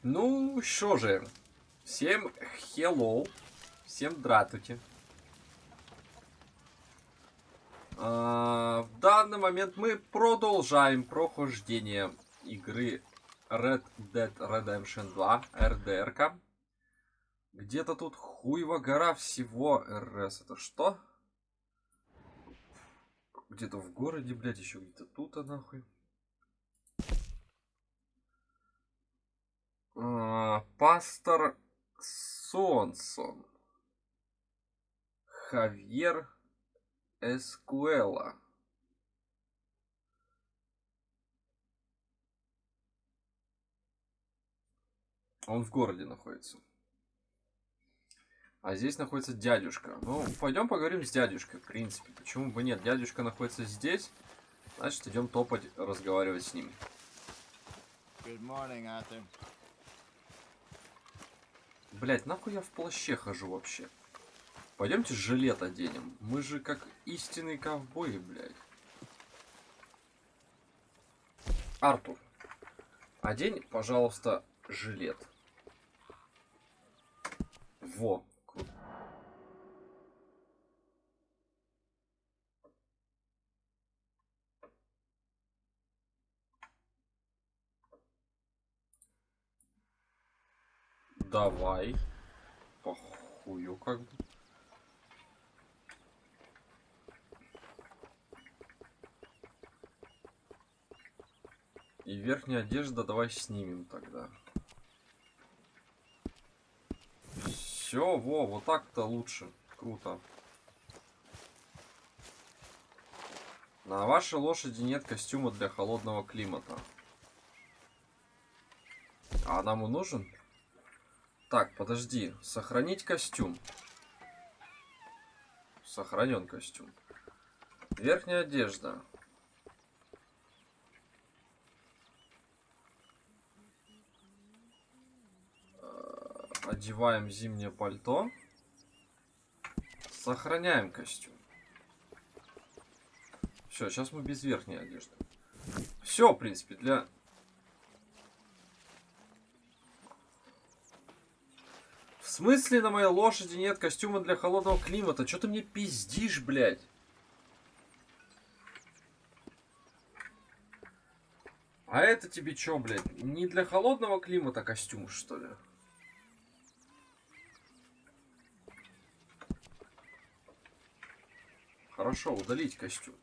Ну, що же, всем hello, всем здравствуйте. В данный момент мы продолжаем прохождение игры Red Dead Redemption 2, РДР-ка. Где-то тут хуева гора всего. РС это что? Где-то в городе, блядь, еще где-то тут, нахуй. Пастор Сонсон. Хавьер Эскуэла. Он в городе находится. А здесь находится дядюшка. Ну, пойдем поговорим с дядюшкой, в принципе. Почему бы нет? Дядюшка находится здесь. Значит, идем топать, разговаривать с ним. Блять, нахуй я в плаще хожу вообще? Пойдемте жилет оденем. Мы же как истинные ковбои, блядь. Артур, одень, пожалуйста, жилет. Во. Давай. Похую как бы. И верхняя одежда давай снимем тогда. Все, во, вот так-то лучше. Круто. На вашей лошади нет костюма для холодного климата. А нам он нужен? Так, подожди. Сохранить костюм. Сохранен костюм. Верхняя одежда. Одеваем зимнее пальто. Сохраняем костюм. Все, сейчас мы без верхней одежды. Все, в принципе, для... В смысле на моей лошади нет костюма для холодного климата? Что ты мне пиздишь, блядь? А это тебе чё, блядь? Не для холодного климата костюм, что ли? Хорошо, удалить костюм.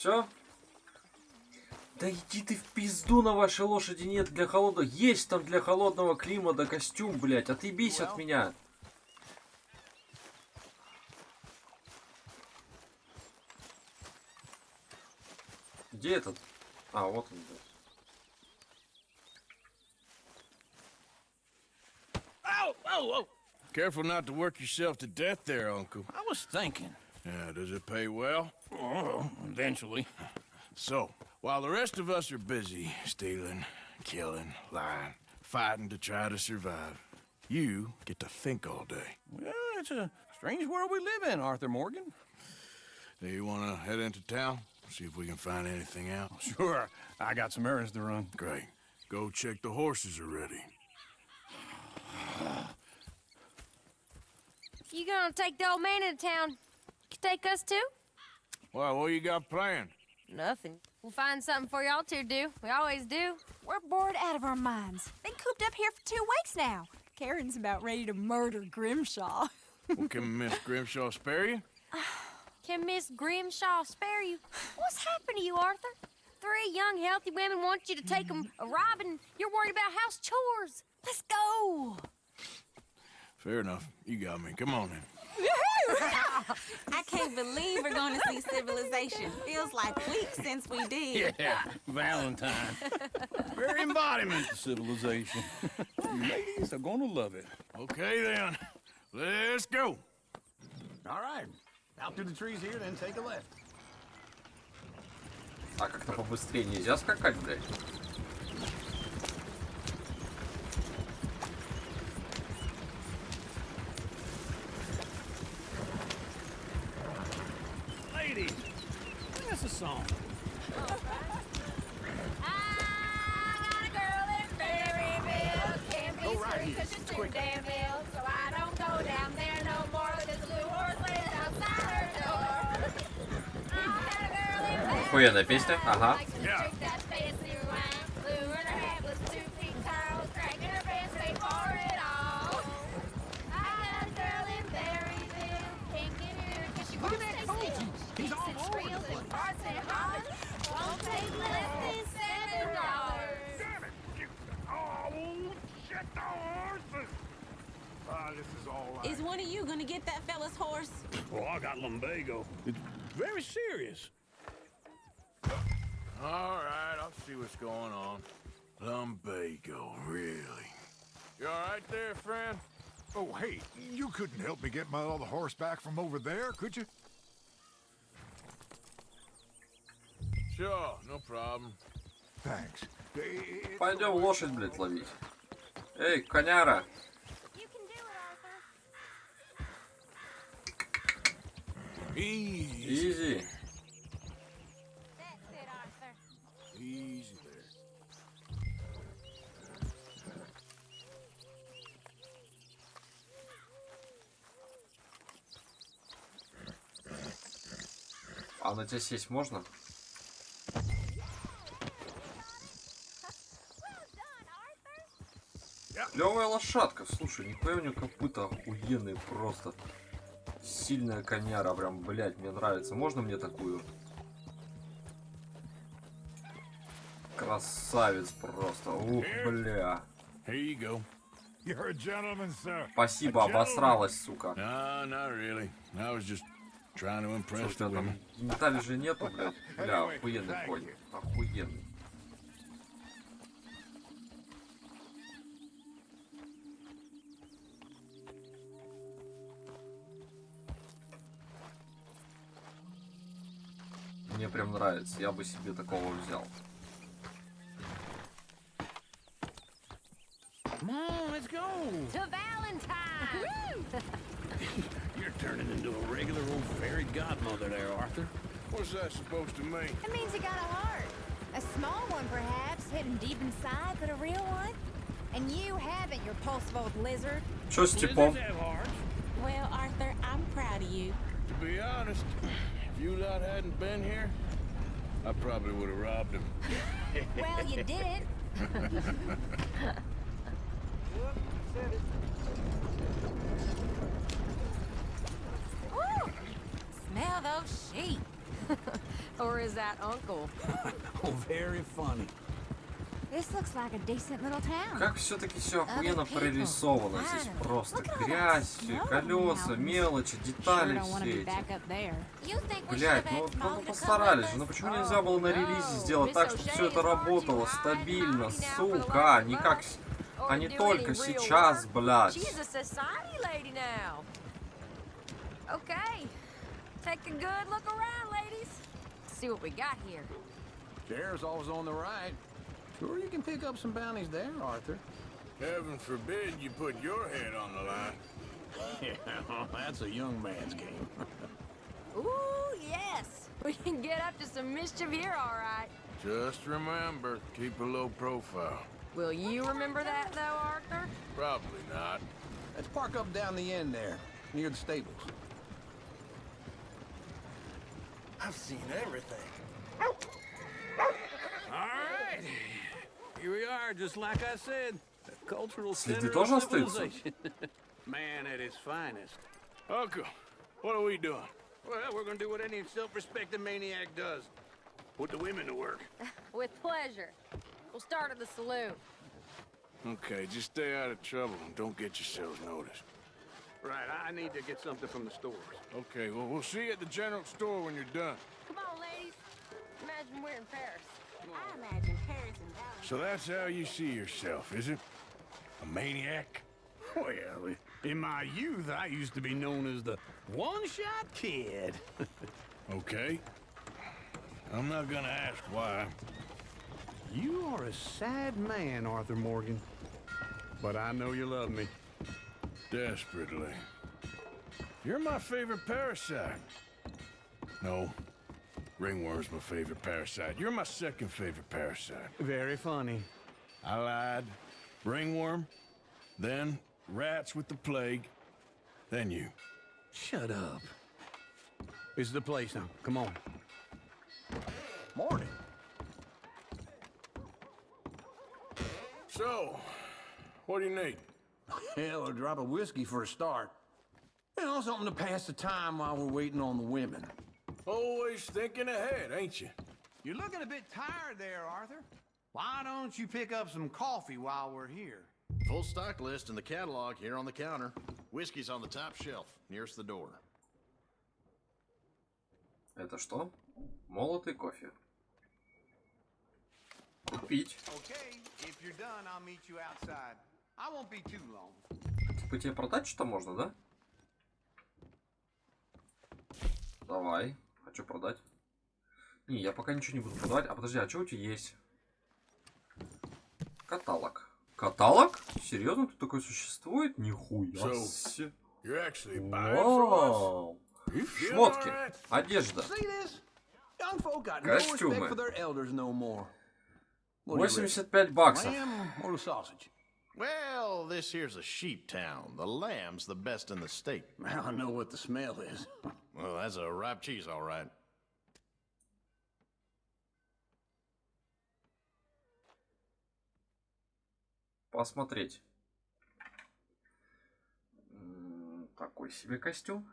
Все? Да иди ты в пизду, на вашей лошади нет для холодного. Есть там для холодного климата костюм, блядь. Отъебись от меня. Где этот А, вот он, блядь. Oh, oh, oh! Careful not to work yourself to death there, Uncle. I was thinking. Yeah, does it pay well? Oh, eventually. So, while the rest of us are busy stealing, killing, lying, fighting to try to survive, you get to think all day. Well, it's a strange world we live in, Arthur Morgan. Do you want to head into town? See if we can find anything out? Sure, I got some errands to run. Great. Go check the horses are ready. You gonna take the old man into town? You take us too? Well, what you got planned? Nothing. We'll find something for y'all to do. We always do. We're bored out of our minds. Been cooped up here for 2 weeks now. Karen's about ready to murder Grimshaw. Well, can Miss Grimshaw spare you? Can Miss Grimshaw spare you? What's happened to you, Arthur? 3 young, healthy women want you to take them a robbing. You're worried about house chores. Let's go. Fair enough. You got me. Come on in. I can't believe we're going to see civilization. Feels like weeks since we did. Yeah, Valentine. Very embodiment of civilization. You ladies are gonna love it. Okay, then. Let's go. All right. Out through the trees here, then take a left. А как-то побыстрее нельзя скакать, блядь? Ladies, sing us a song. I got a girl in Berryville. Can't be screwed 'cause she's too damn ill. So I don't go down there no more. There's a blue horse laying outside her door. I had a girl in Berryville. Охуенная песня, ага. Likes to drink that fancy wine. Blue in her hat was 2 feet tall. Cracking her pants, paid for it all. I got a girl in Berryville. Can't get her 'cause she won't stay still. He's all Six over the reels and place. parts and hard. Won't take less than $7. Damn it! Oh, shit, the horses! This is all right. Is one of you going to get that fella's horse? Oh, I got lumbago. It's very serious. All right, I'll see what's going on. Lumbago, really? You all right there, friend? Oh, hey, you couldn't help me get my other horse back from over there, could you? Sure, no problem. Thanks. Пойдем лошадь, блядь, ловить. Эй, коняра! You can do it, Arthur. Easy. Изи. That's it, Arthur. Easy there. А на тебя сесть можно? Клевая лошадка, слушай, нихуя у нее копыта охуенные просто. Сильная коняра, прям, блядь, мне нравится. Можно мне такую? Красавец просто. Ух, бля. Here you go. You're a gentleman, sir. Спасибо, обосралась, сука. No, not really. I was just trying to impress Слушай, the там women. деталей же нету, блядь. Бля, охуенный конь. Охуенный. Мне прям нравится, я бы себе такого взял. Come on, let's go. To Valentine! You're turning into a regular old fairy godmother there, Arthur. What's that supposed to mean? It means you got a heart. A small one, perhaps, hidden deep inside, but a real one. And you haven't, you repulsive old lizard. Чё с типом? Lizards have hearts. Well, Arthur, I'm proud of you. To be honest, if you lot hadn't been here, I probably would have robbed him. Well, you did. Ooh, smell those sheep. Or is that Uncle? Oh, very funny. This looks like a decent little town. Как все-таки все охуенно прорисовано. Здесь просто грязь, колеса, мелочи, детали все эти. Блять, ну постарались же. Ну почему нельзя было на релизе сделать так, чтобы все это работало стабильно, сука, не как, а не только сейчас, блядь. Okay, take a good look around, ladies. See what we got here. Chair's always on the right. Sure you can pick up some bounties there, Arthur. Heaven forbid you put your head on the line. Yeah, that's a young man's game. Ooh, yes. We can get up to some mischief here, all right. Just remember, keep a low profile. Will you remember that, though, Arthur? Probably not. Let's park up down the end there, near the stables. I've seen everything. All right. Here we are, just like I said. The cultural center of civilization. Man at his finest. Uncle, what are we doing? Well, we're gonna do what any self-respecting maniac does. Put the women to work. With pleasure. We'll start at the saloon. Okay, just stay out of trouble and don't get yourselves noticed. Right, I need to get something from the stores. Okay, well, we'll see you at the general store when you're done. Come on, ladies. Imagine we're in Paris. I imagine Paris and Dallas. So that's how you see yourself, is it? A maniac? Well, in my youth, I used to be known as the one-shot kid. Okay. I'm not gonna ask why. You are a sad man, Arthur Morgan. But I know you love me. Desperately. You're my favorite parasite. No. Ringworm's my favorite parasite. You're my second favorite parasite. Very funny. I lied. Ringworm, then rats with the plague, then you. Shut up. This is the place now. Come on. Morning. So, what do you need? Hell, a drop of whiskey for a start. You know, something to pass the time while we're waiting on the women. Always thinking ahead, ain't you? You're looking a bit tired there, Arthur. Why don't you pick up some coffee while we're here? Full stock list in the catalog here on the counter. Whiskey's on the top shelf, nearest the door. Это что? Молотый кофе. Купить. Okay, if you're done, I'll meet you outside. I won't be too long. Типа тебе продать что-то можно, да? Давай. Хочу продать. Не, я пока ничего не буду продавать. А подожди, а что у тебя есть? Каталог. Каталог? Серьезно, тут такое существует? Нихуя себе. Вау. Шмотки. Одежда. Костюмы. 85 баксов. Well, this here's a sheep town. The lamb's the best in the state. I know what the smell is. Well, that's a ripe cheese, all right. Посмотреть. Такой себе костюм.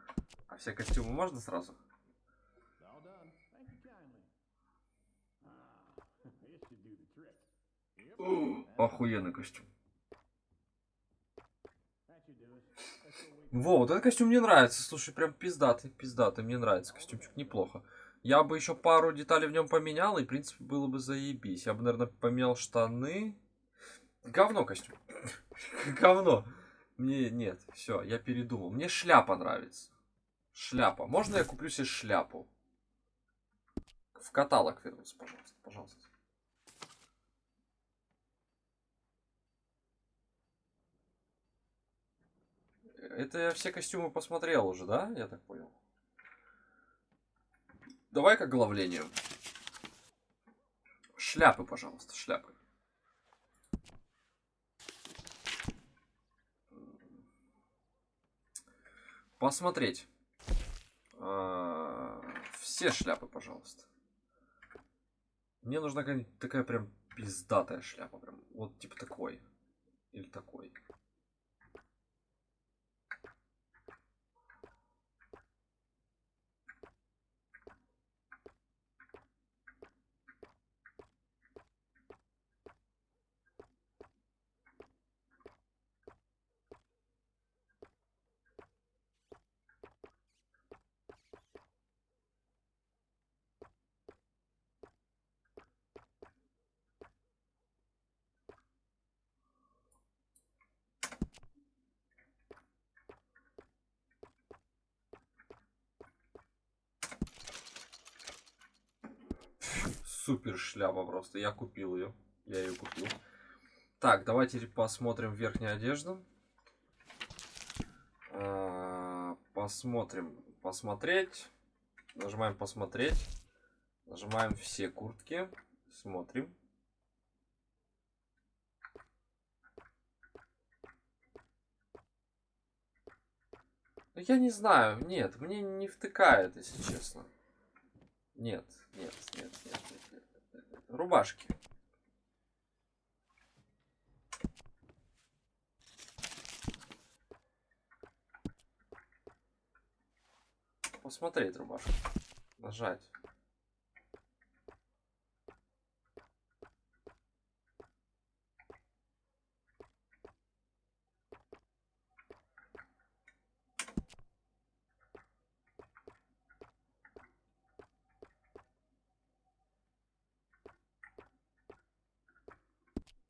А все костюмы можно сразу? Охуенный костюм. Во, вот этот костюм мне нравится. Слушай, прям пиздатый, пиздатый. Мне нравится костюмчик, неплохо. Я бы еще пару деталей в нем поменял, и, в принципе, было бы заебись. Я бы, наверное, поменял штаны. Говно костюм. Говно. Мне нет, все, я передумал. Мне шляпа нравится. Шляпа. Можно я куплю себе шляпу? В каталог вернуться, пожалуйста. Пожалуйста. Это я все костюмы посмотрел уже, да? Я так понял. Давай-ка оглавление. Шляпы, пожалуйста, шляпы. Посмотреть. Все шляпы, пожалуйста. Мне нужна какая-нибудь такая прям пиздатая шляпа. Прям, вот типа такой. Или такой. Супер шляпа просто. Я купил ее. Я ее купил. Так, давайте посмотрим верхнюю одежду. Посмотрим. Посмотреть. Нажимаем посмотреть. Нажимаем все куртки. Смотрим. Я не знаю. Нет, мне не втыкает, если честно. Нет. Рубашки. Посмотреть рубашку. Нажать.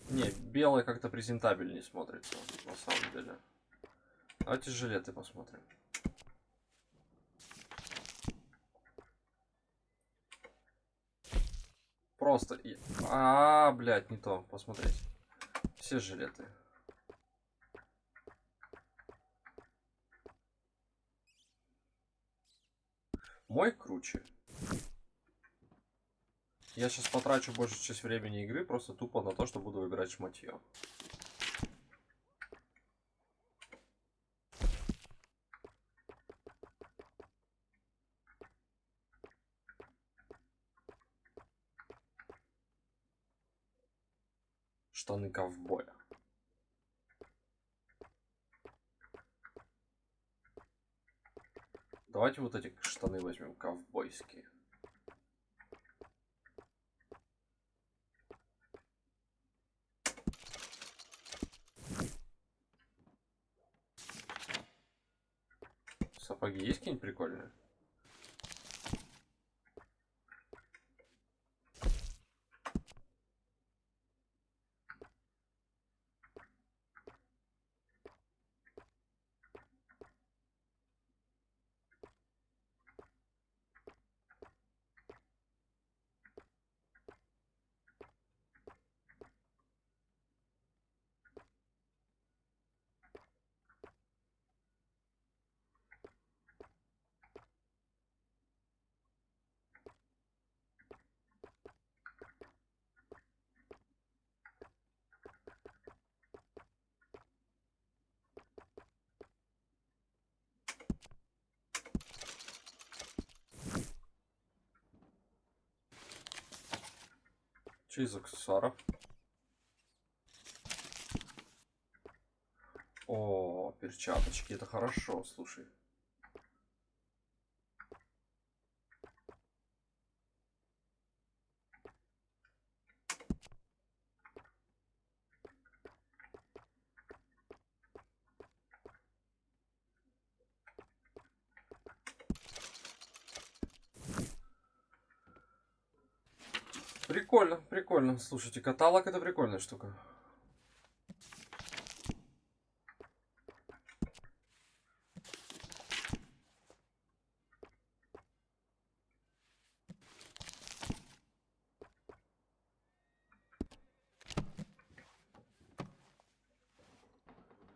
Не, белый как-то презентабельнее смотрится, на самом деле. Давайте жилеты посмотрим. Просто... блядь, не то. Посмотреть. Все жилеты. Мой круче. Я сейчас потрачу большую часть времени игры просто тупо на то, что буду выбирать шматье. Штаны ковбоя. Давайте вот эти штаны возьмем ковбойские. Сапоги есть какие-нибудь прикольные? Что из аксессуаров? О, перчаточки, это хорошо, слушай. Прикольно, прикольно. Слушайте, каталог это прикольная штука.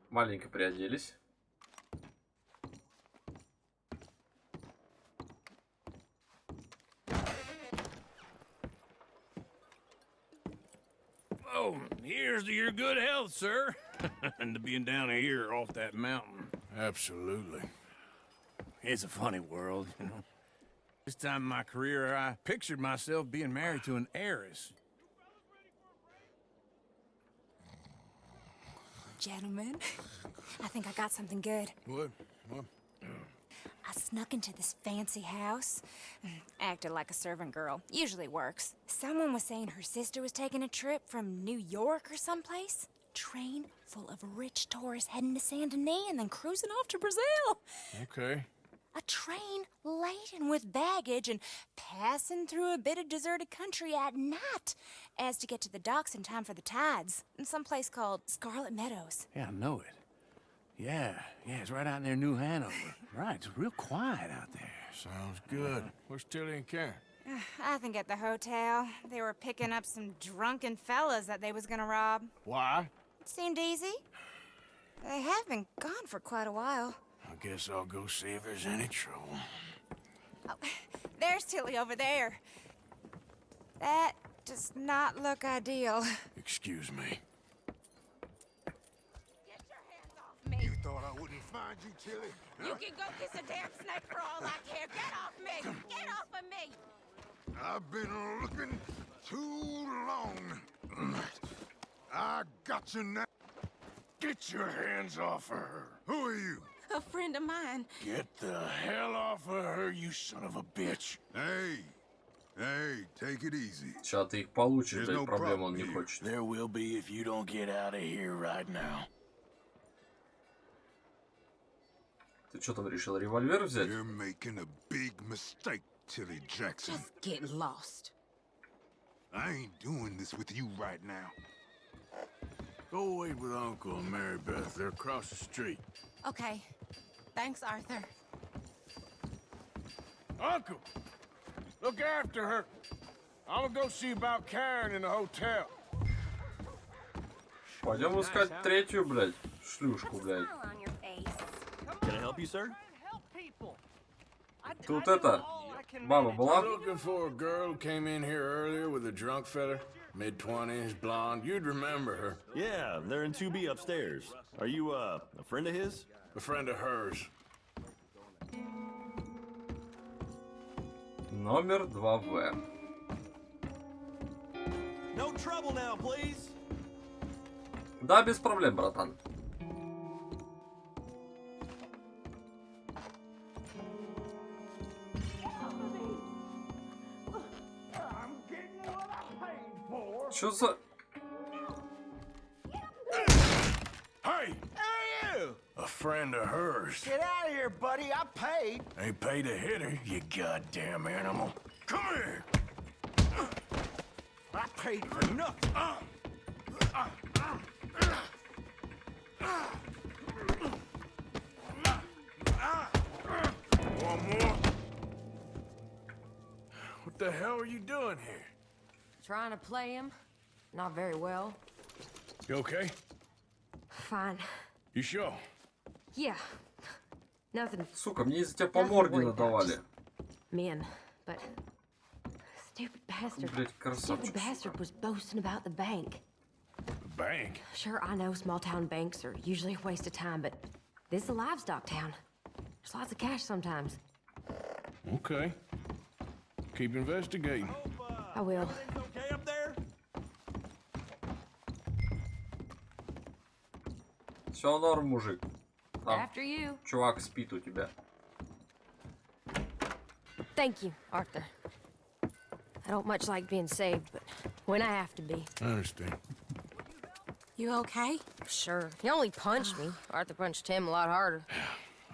Маленько приоделись. Oh, here's to your good health, sir. And to being down here off that mountain. Absolutely. It's a funny world, you know. This time in my career, I pictured myself being married to an heiress. Gentlemen, I think I got something good. What? I snuck into this fancy house, acted like a servant girl. Usually works. Someone was saying her sister was taking a trip from New York or someplace. Train full of rich tourists heading to Saint Denis and then cruising off to Brazil. Okay. A train laden with baggage and passing through a bit of deserted country at night as to get to the docks in time for the tides in some place called Scarlet Meadows. Yeah, I know it. Yeah, it's right out near New Hanover. Right, it's real quiet out there. Sounds good. Where's Tilly and Karen? I think at the hotel, they were picking up some drunken fellas that they was gonna rob. Why? It seemed easy. They have been gone for quite a while. I guess I'll go see if there's any trouble. Oh, there's Tilly over there. That does not look ideal. Excuse me. Get your hands off me. You thought I wouldn't find you, Tilly? You can go kiss a damn snake for all I care. Get off me! Get off of me! I've been looking too long. I got you now. Get your hands off of her. Who are you? A friend of mine. Get the hell off of her, you son of a bitch. Hey, take it easy. Сейчас ты их получишь, There's блядь, no проблем problem он не here. хочет. There will be if you don't get out of here right now. Ты что там решил, револьвер взять? You're making a big mistake, Tilly Jackson. Just get lost. I ain't doing this with you right now. Go wait with Uncle and Mary Beth. They're across the street. Okay. Thanks, Arthur. Uncle! Look after her. I'm gonna go see about Karen in the hotel. Пойдем искать третью, блядь, шлюшку, блядь. Can I help you, sir? Тут это, баба была? Looking for a girl who came in here earlier with a drunk fella. Mid-20s, blonde. You'd remember her. Yeah, they're in 2B upstairs. Are you, a friend of his? A friend of hers. Номер 2В. No trouble now, please. Да, без проблем, братан. Чё за... Hey! Hey, you! A friend of hers. Get out of here, buddy. I paid. Ain't paid to hit her, you goddamn animal. Come here! I paid for nothing. One more. What the hell are you doing here? Trying to play him. Not very well. You okay? Fine. You sure? Yeah. Nothing. Сука, мне из-за тебя по морде надавали. Men, but stupid bastard. Блять, красавчик. Stupid bastard was boasting about the bank. The bank? Sure, I know small town banks are usually a waste of time, but this is a livestock town. There's lots of cash sometimes. Okay. Keep investigating. I will. Okay up there? Все норм, мужик. Там After you. чувак спит у тебя. Thank you, Arthur. I don't much like being saved, but when I have to be. I understand. You okay? Sure. He only punched me. Arthur punched him a lot harder.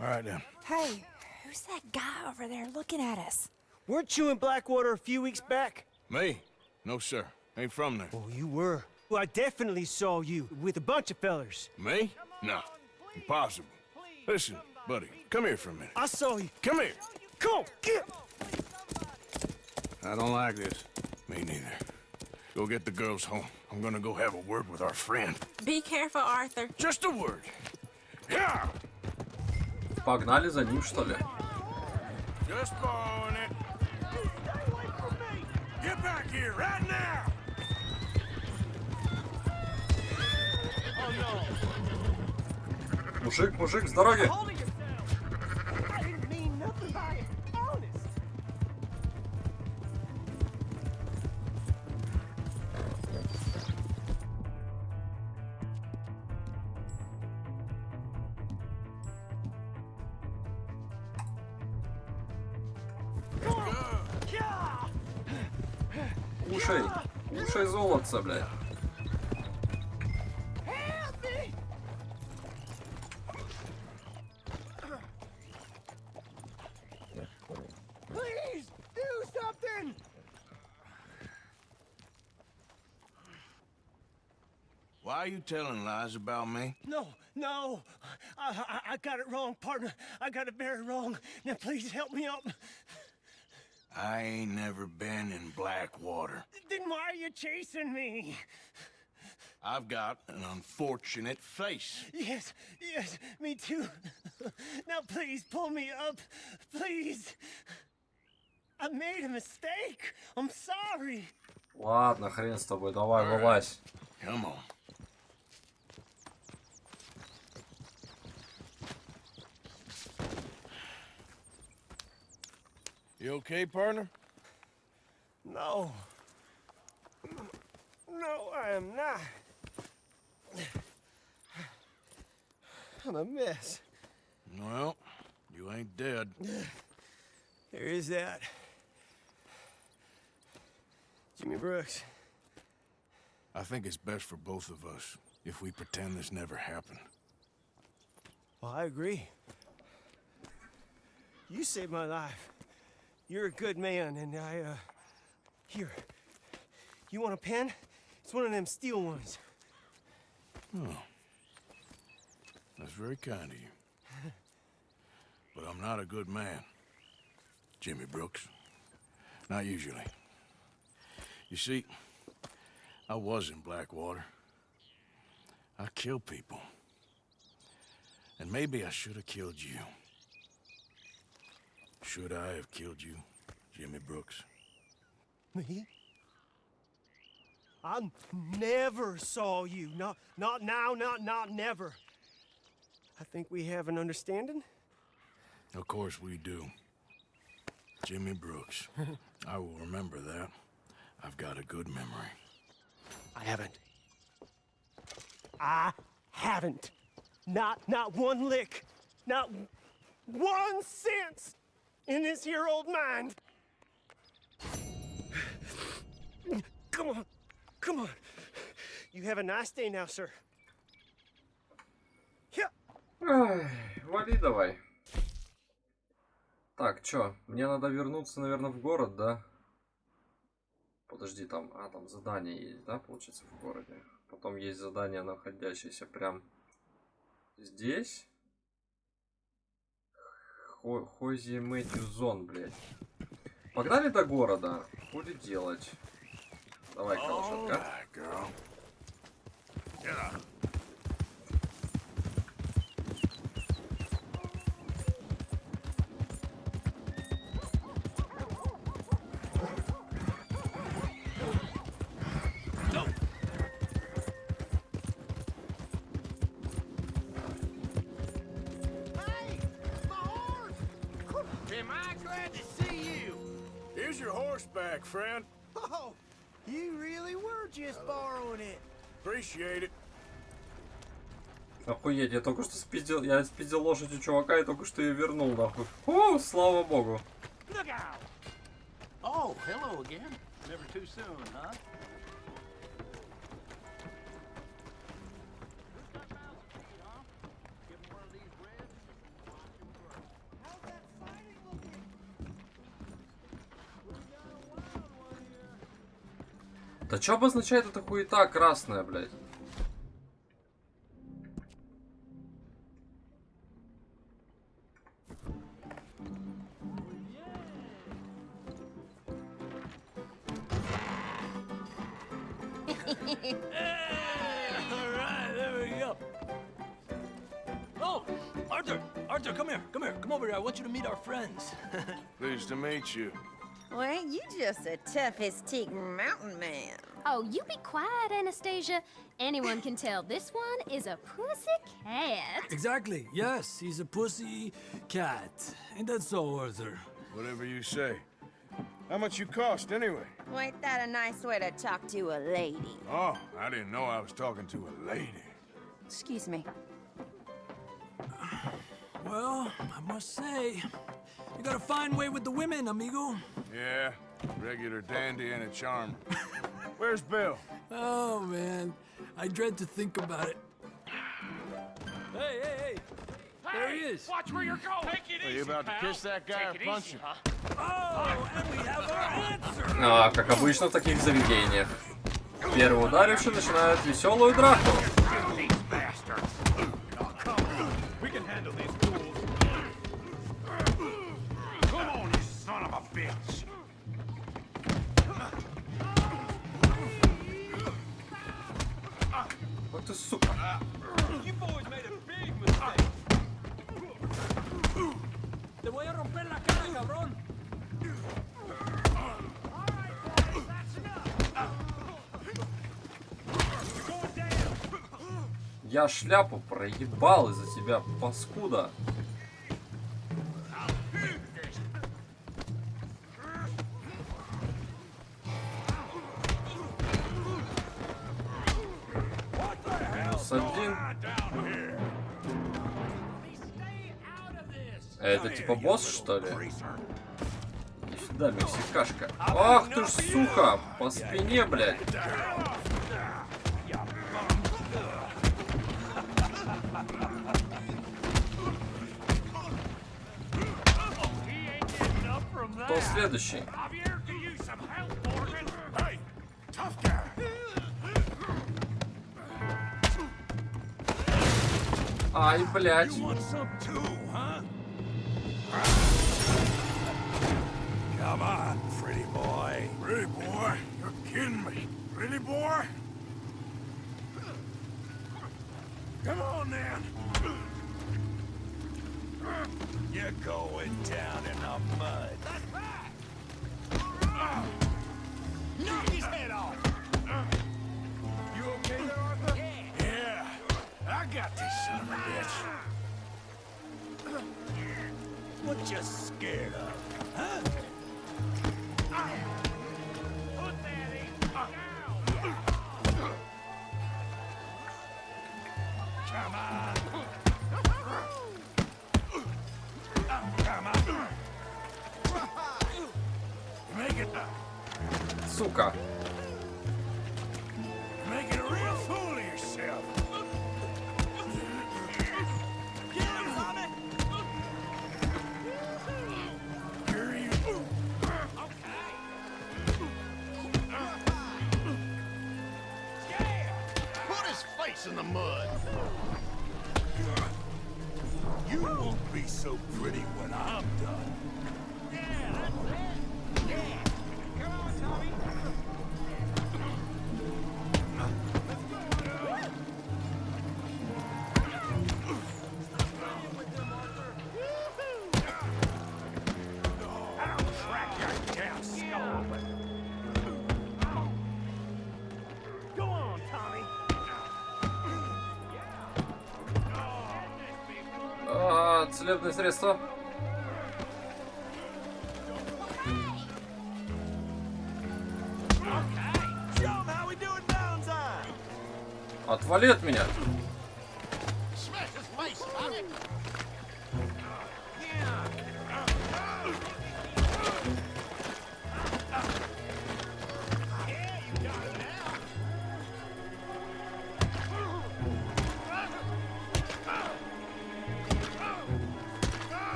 All right, then. Hey, who's that guy over there looking at us? Weren't you in Blackwater a few weeks back? Me? No, sir. Ain't from there. Oh, you were. Well, I definitely saw you with a bunch of fellers. Me? No. Impossible. Listen, buddy, come here for a minute. I saw you. Come here. Come on, get. I don't like this. Me neither. Go get the girls home. I'm gonna go have a word with our friend. Be careful, Arthur. Just a word. Yeah. Погнали за ним, что ли? Just borrowing it. Get back here right now. Oh no. Мужик, мужик, с дороги! I didn't mean nothing by it. Honest. Ушей золотца, блядь. Please do something. Why are you telling lies about me? No. I got it wrong, partner. I got it very wrong. Now please help me out. I ain't never been in Blackwater. Then why are you chasing me? I've got an unfortunate face. Yes, yes, me too. Now please pull me up, please. I made a mistake. I'm sorry. Ладно, хрен с тобой, давай, вылазь. Come on. You okay, partner? No. No, I am not. I'm a mess. Well, you ain't dead. There is that. Jimmy Brooks. I think it's best for both of us if we pretend this never happened. Well, I agree. You saved my life. You're a good man, and here. You want a pen? It's one of them steel ones. Oh. That's very kind of you. But I'm not a good man, Jimmy Brooks. Not usually. You see, I was in Blackwater. I killed people. And maybe I should have killed you. Should I have killed you, Jimmy Brooks? Me? I never saw you. Not now, not never. I think we have an understanding. Of course we do. Jimmy Brooks. I will remember that. I've got a good memory. I haven't. Not one lick. Not 1 cent in this here old mind. Come on. You have a nice day now, sir. Вали давай. Так, чё? Мне надо вернуться, наверное, в город, да? Подожди, там задание есть, да, получается, в городе. Потом есть задание, находящееся прям здесь. Хози Мэтью Зон, блядь. Погнали до города. Хули делать? Давай, калашатка. Your horseback, friend. Oh, you really were just borrowing it. Appreciate it. Охуеть, я только что спиздил лошадь у чувака и только что ее вернул, нахуй. О, слава богу. Look out! Oh, hello again. Never too soon, huh? Да что обозначает эта хуета красная, блядь? Arthur, come here. Come over here. I want you to meet our friends. Pleased to meet you. Well, ain't you just a tough-as-teak mountain man? Oh, you be quiet, Anastasia. Anyone can tell this one is a pussy cat. Exactly. Yes, he's a pussy cat. Ain't that so, Arthur? Whatever you say. How much you cost, anyway? Well, ain't that a nice way to talk to a lady? Oh, I didn't know I was talking to a lady. Excuse me. Well, I must say, you got a fine way with the women, amigo. Yeah, regular dandy and a charm. Where's Bill? Oh, man. I dread to think about it. Hey! There he is. Watch where you're going. Take it easy, Are you about to pal. kiss that guy or Take it punch easy, him? huh? Oh, and we have our answer. А, как обычно в таких заведениях. Первый ударивший начинает веселую драку. We can handle these fools. Come on, you son of a bitch. cabrón. Я шляпу проебал из-за тебя, паскуда. Минус один. Это типа босс, что ли? Иди сюда, мексикашка. Ах ты ж, сука! По спине, блядь. Кто следующий? Ай, блядь. Come on, pretty boy. Pretty boy? You're kidding me. Pretty boy? Come on, then. You're going down in the mud. That's right. Knock his head off. You okay there, Arthur? Yeah. I got this son of a bitch. What you scared of, huh? Put that in now. Come on. Come on. Make it. Сука. Making a real fool of yourself. Get him, Tommy. Here you go. Okay. Put his face in the mud. You won't be so pretty when I'm done. Yeah, that's it. Yeah. Come on, Tommy. Go on, Tommy. Целебное средство. Отвали от меня.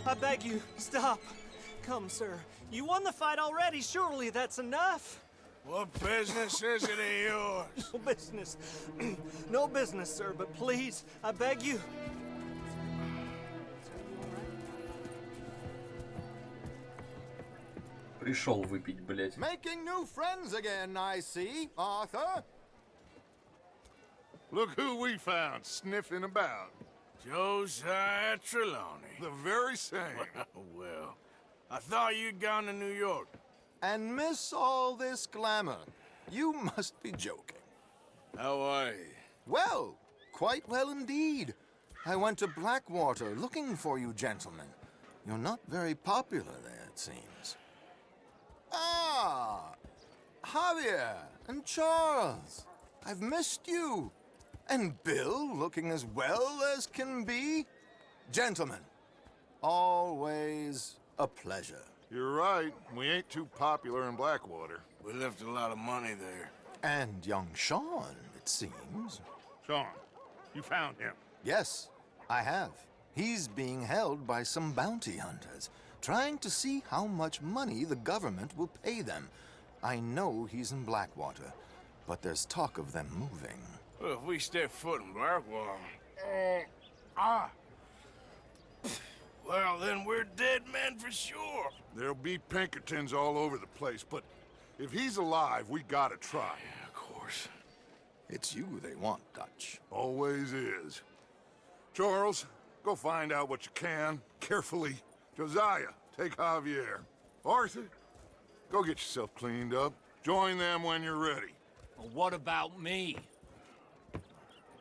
I beg you, stop. Come, sir. You won the fight already. Surely that's enough. What business is it of yours? No business. No business, sir, but please, I beg you. Пришел выпить, блядь. Making new friends again, I see, Arthur. Look who we found sniffing about. Josiah Trelawney. The very same. Well, I thought you'd gone to New York. And miss all this glamour. You must be joking. How are you? Well, quite well indeed. I went to Blackwater looking for you gentlemen. You're not very popular there, it seems. Ah, Javier and Charles. I've missed you. And Bill looking as well as can be. Gentlemen, always a pleasure. You're right. We ain't too popular in Blackwater. We left a lot of money there. And young Sean, it seems. Sean, you found him? Yes, I have. He's being held by some bounty hunters, trying to see how much money the government will pay them. I know he's in Blackwater, but there's talk of them moving. Well, if we step foot in Blackwater... Well, then we're dead men for sure. There'll be Pinkertons all over the place, but if he's alive, we gotta try. Yeah, of course. It's you they want, Dutch. Always is. Charles, go find out what you can, carefully. Josiah, take Javier. Arthur, go get yourself cleaned up. Join them when you're ready. Well, what about me?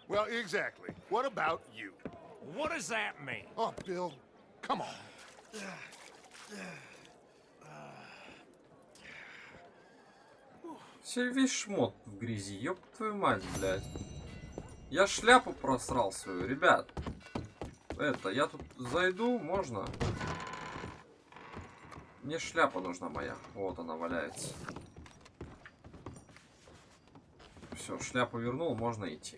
Well, exactly. What about you? What does that mean? Oh, Bill, come on. Все весь шмот в грязи, ёб твою мать, блядь. Я шляпу просрал свою, ребят. Это, я тут зайду, можно? Мне шляпа нужна моя. Вот она валяется. Все, шляпу вернул, можно идти.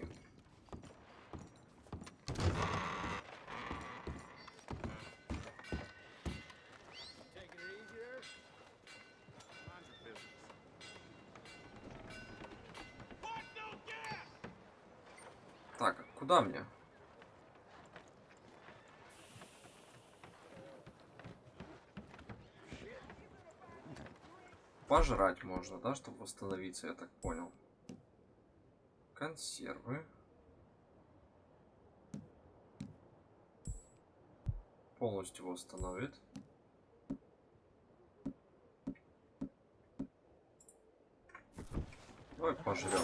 Так, а куда мне? Пожрать можно, да, чтобы восстановиться, я так понял. Консервы. Полностью восстановит. Давай пожрем.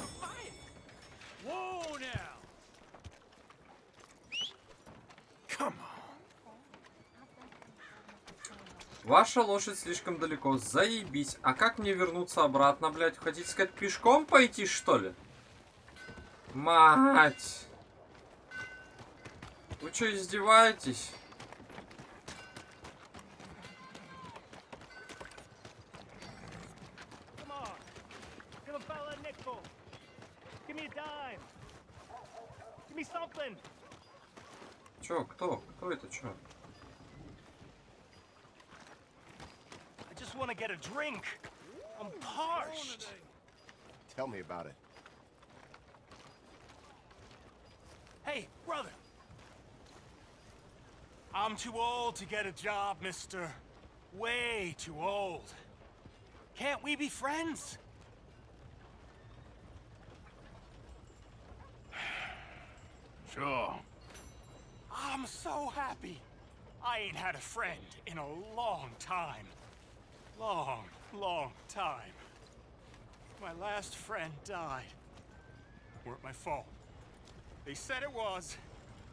Ваша лошадь слишком далеко. Заебись. А как мне вернуться обратно, блядь? Хотите сказать, пешком пойти, что ли? Мать. Вы что, издеваетесь? Чё, кто? Кто это, чё? Want to get a drink. I'm parched. Tell me about it. Hey, brother. I'm too old to get a job, mister. Way too old. Can't we be friends? Sure. I'm so happy. I ain't had a friend in a long time. Long time. My last friend died. Weren't my fault. They said it was,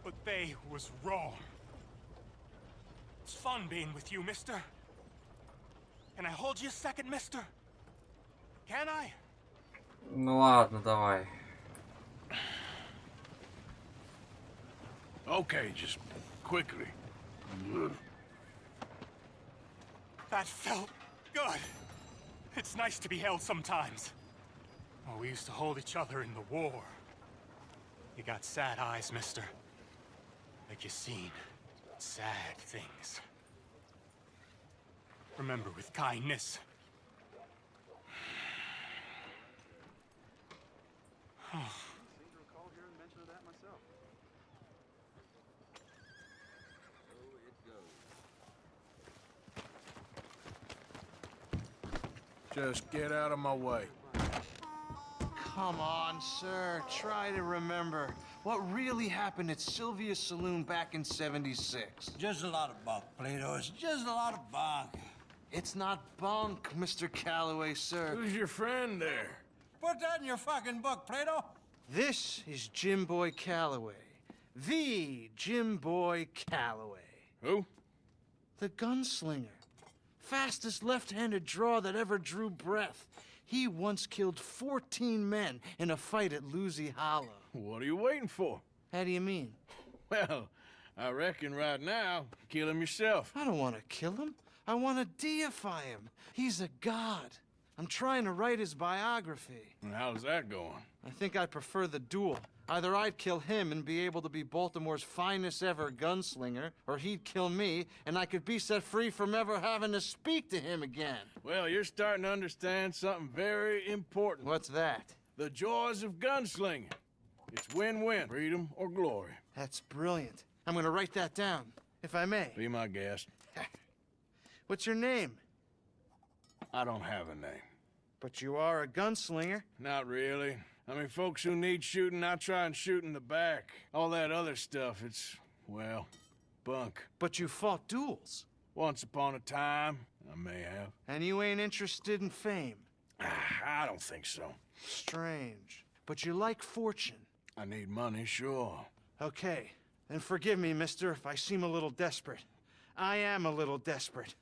but they was wrong. It's fun being with you, mister. Can I hold you a second, mister? Can I? Ну ладно, давай. Okay, just quickly. That felt good. It's nice to be held sometimes. Oh, we used to hold each other in the war. You got sad eyes, mister. Like you seen sad things. Remember with kindness. Just get out of my way. Come on, sir. Try to remember what really happened at Sylvia's Saloon back in '76. Just a lot of bunk, Plato. It's just a lot of bunk. It's not bunk, Mr. Calloway, sir. Who's your friend there? Put that in your fucking book, Plato. This is Jim Boy Calloway. The Jim Boy Calloway. Who? The gunslinger. Fastest left-handed draw that ever drew breath. He once killed 14 men in a fight at Lucy Hollow. What are you waiting for? How do you mean? Well, I reckon right now, kill him yourself. I don't want to kill him. I want to deify him. He's a god. I'm trying to write his biography. And how's that going? I think I prefer the duel. Either I'd kill him and be able to be Baltimore's finest ever gunslinger, or he'd kill me and I could be set free from ever having to speak to him again. Well, you're starting to understand something very important. What's that? The joys of gunslinging. It's win-win, freedom or glory. That's brilliant. I'm gonna write that down, if I may. Be my guest. What's your name? I don't have a name. But you are a gunslinger. Not really. I mean, folks who need shooting, I try and shoot in the back. All that other stuff, it's, well, bunk. But you fought duels. Once upon a time, I may have. And you ain't interested in fame? I don't think so. Strange. But you like fortune. I need money, sure. Okay. Then forgive me, mister, if I seem a little desperate. I am a little desperate.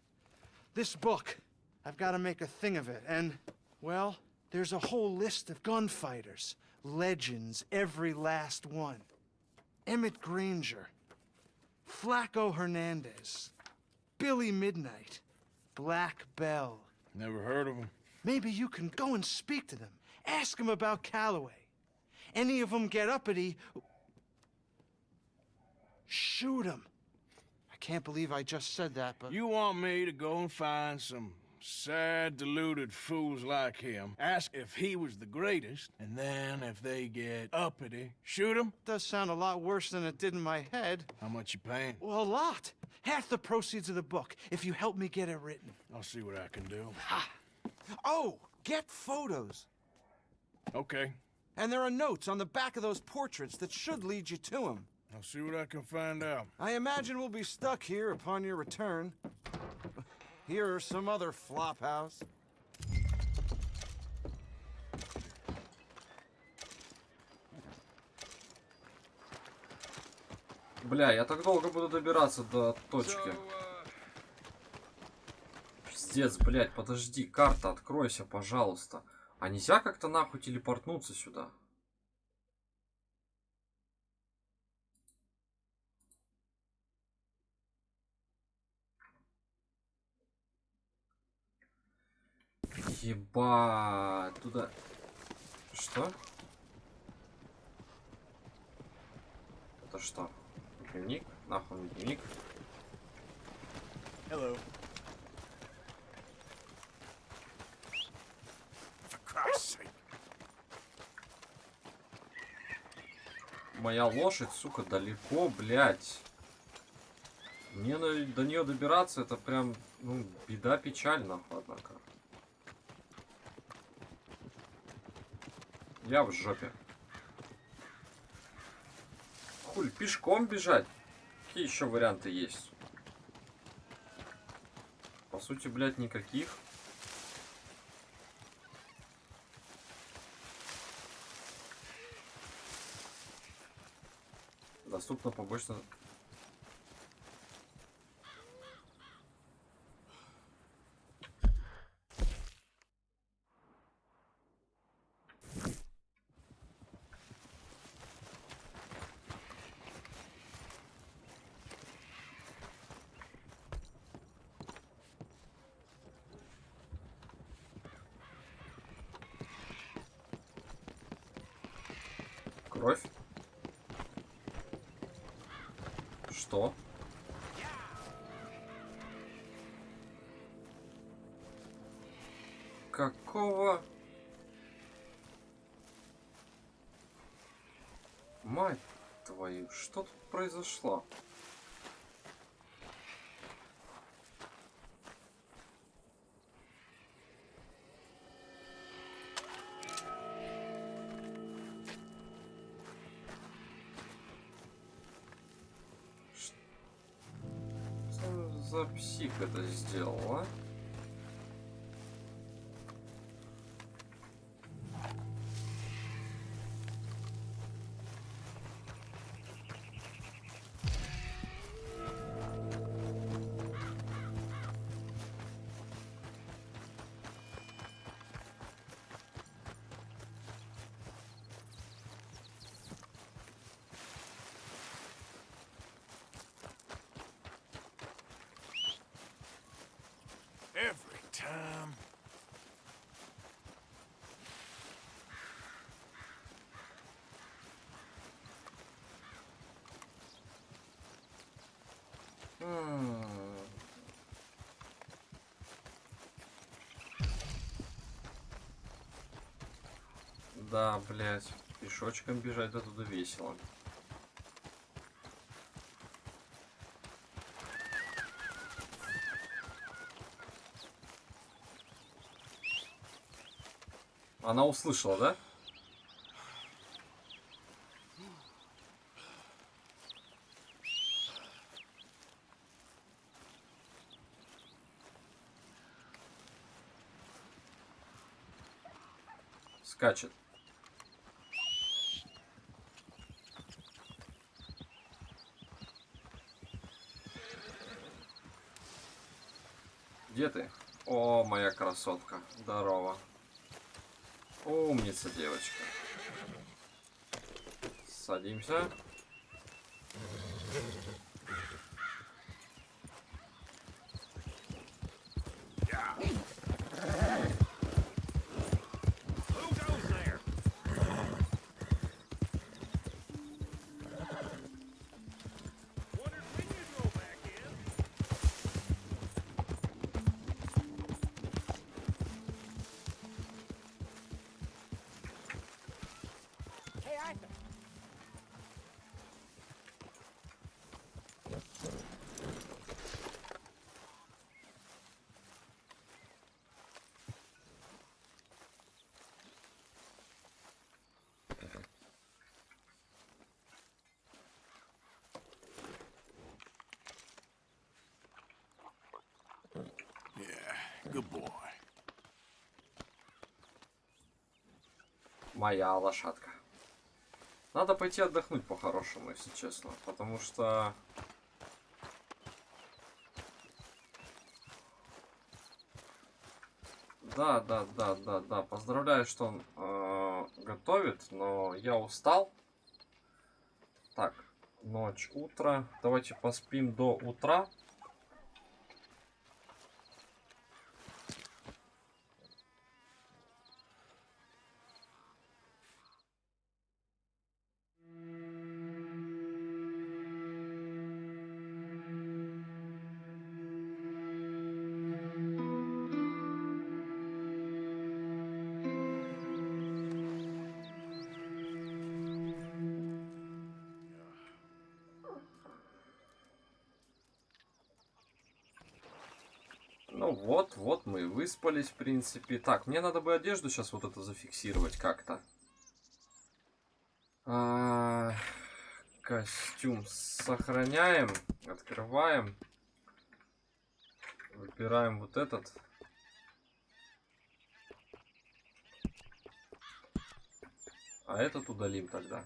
This book, I've got to make a thing of it, and, well, there's a whole list of gunfighters. Legends, every last one. Emmett Granger. Flaco Hernandez. Billy Midnight. Black Bell. Never heard of them. Maybe you can go and speak to them. Ask them about Calloway. Any of them get uppity, shoot them. I can't believe I just said that, but... You want me to go and find some sad, deluded fools like him, ask if he was the greatest, and then if they get uppity, shoot him? Does sound a lot worse than it did in my head. How much you paying? Well, a lot. Half the proceeds of the book, if you help me get it written. I'll see what I can do. Ha! Oh, get photos. Okay. And there are notes on the back of those portraits that should lead you to him. I'll see what I can find out. I imagine we'll be stuck here upon your return. Here or some other flop house. Бля, я так долго буду добираться до точки. Пиздец, блядь, подожди, карта, откройся, пожалуйста. А нельзя как-то нахуй телепортнуться сюда? Ебать, туда... Что? Это что? Дневник? Нахуй мне дневник? Hello. For Christ's sake. Моя лошадь, сука, далеко, блядь. Мне до нее добираться, это прям, ну, беда, печаль, нахуй, однако. Я в жопе. Хуль, пешком бежать? Какие еще варианты есть? По сути, блядь, никаких. Доступно побочно. Кровь. Что? Какого? Мать твою, что тут произошло? За псих это сделала? Every time. Да, блядь, пешочком бежать до туда весело. Она услышала, да? скачет. Где ты? О, моя красотка. Здорово. Умница, девочка. Садимся. Good boy. Моя лошадка. Надо пойти отдохнуть по-хорошему, если честно. Потому что... Да. Поздравляю, что он готовит, но я устал. Так, ночь, утро. Давайте поспим до утра. Ну вот мы и выспались, в принципе. Так, мне надо бы одежду сейчас вот это зафиксировать как-то. Костюм сохраняем, открываем. Выбираем вот этот. А этот удалим тогда.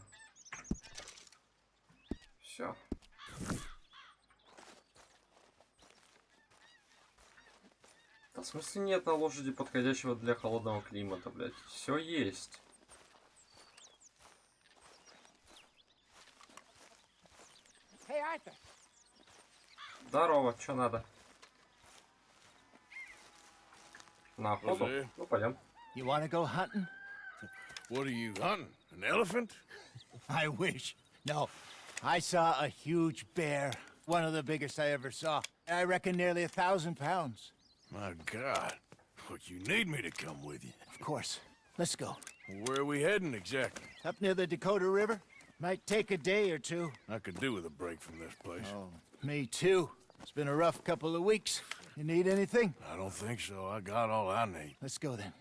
Все. В смысле нет на лошади подходящего для холодного климата, блядь. Все есть. Здорово, что надо? На охоту? Ну, пойдем. You want to go hunting? What are you hunting? An elephant? I wish. No. I saw a huge bear. One of the biggest I ever saw. I reckon nearly 1,000 pounds. My God. Look, you need me to come with you. Of course. Let's go. Where are we heading exactly? Up near the Dakota River. Might take a day or two. I could do with a break from this place. Oh, me too. It's been a rough couple of weeks. You need anything? I don't think so. I got all I need. Let's go then.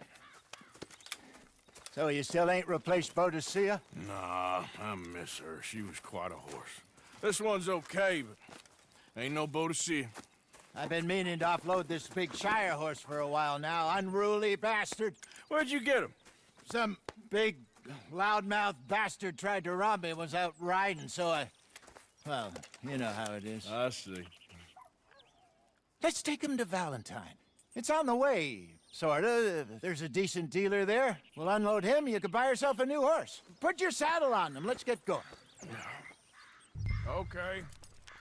So you still ain't replaced Bodicea? Nah, I miss her. She was quite a horse. This one's okay, but ain't no Bodicea. I've been meaning to offload this big Shire horse for a while now. Unruly bastard. Where'd you get him? Some big, loudmouth bastard tried to rob me and was out riding, so I... Well, you know how it is. I see. Let's take him to Valentine. It's on the way, sorta. There's a decent dealer there. We'll unload him, you can buy yourself a new horse. Put your saddle on them, let's get going. Okay,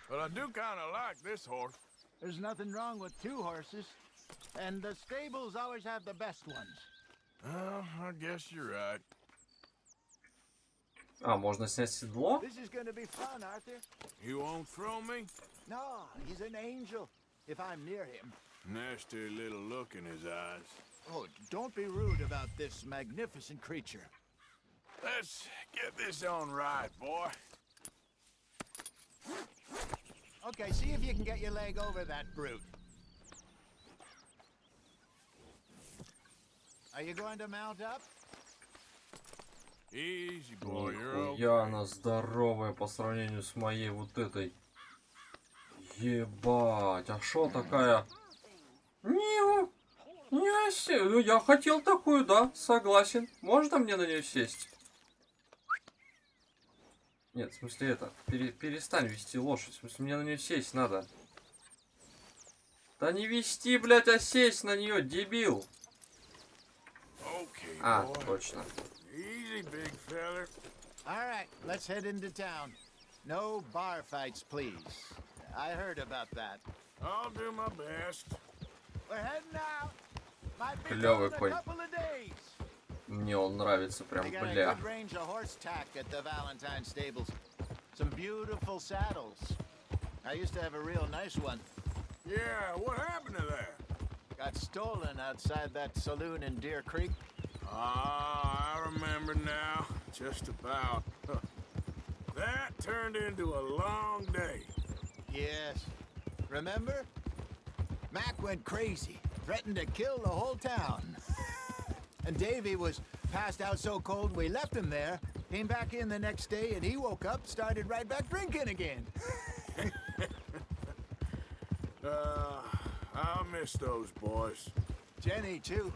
but I do kind of like this horse. There's nothing wrong with two horses. And the stables always have the best ones. Oh, I guess you're right. А, можно снять седло? This is gonna be fun, Arthur. You won't throw me? No, he's an angel, if I'm near him. Nasty little look in his eyes. Oh, don't be rude about this magnificent creature. Let's get this on right, boy. Okay, see if you can get your leg over that brute. Are you going to mount up? Easy, boy, you're okay. Нихуя она здоровая по сравнению с моей вот этой. Ебать, а шо такая? Нью! Ну, я хотел такую, да, согласен. Можно мне на нее сесть? Нет, в смысле это, перестань вести лошадь. В смысле, мне на нее сесть надо. Да не вести, блядь, а сесть на нее, дебил. А, точно. All right, let's head into town. No bar fights, please. I heard about that. I'll do my best. We're heading out. Might be Клёвый gone a конь. couple of days. Мне он нравится прям, They got a бля. good range of horse tack at the Valentine stables. Some beautiful saddles. I used to have a real nice one. Yeah, what happened to that? Got stolen outside that saloon in Deer Creek. Ah, I remember now. Just about. Huh. That turned into a long day. Yes. Remember? Mac went crazy, threatened to kill the whole town. And Davy was passed out so cold we left him there, came back in the next day, and he woke up, started right back drinking again. I'll miss those boys. Jenny, too.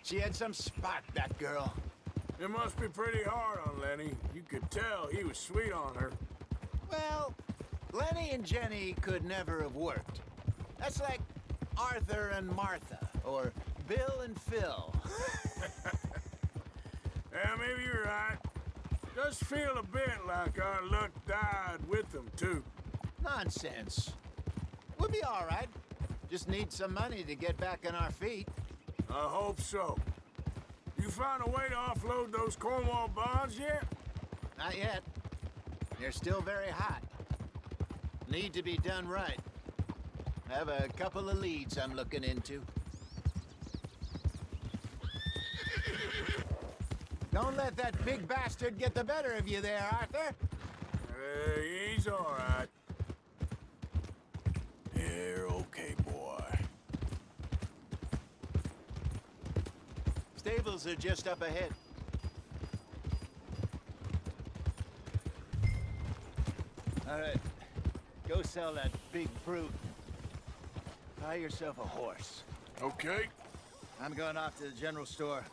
She had some spark, that girl. It must be pretty hard on Lenny. You could tell he was sweet on her. Well, Lenny and Jenny could never have worked. That's like Arthur and Martha, or Bill and Phil. Yeah, maybe you're right. Does feel a bit like our luck died with them, too. Nonsense. We'll be all right. Just need some money to get back on our feet. I hope so. You found a way to offload those Cornwall bonds yet? Not yet. They're still very hot. Need to be done right. I have a couple of leads I'm looking into. Don't let that big bastard get the better of you there, Arthur. He's all right. You're okay, boy. Stables are just up ahead. All right. Go sell that big brute. Buy yourself a horse. Okay. I'm going off to the general store.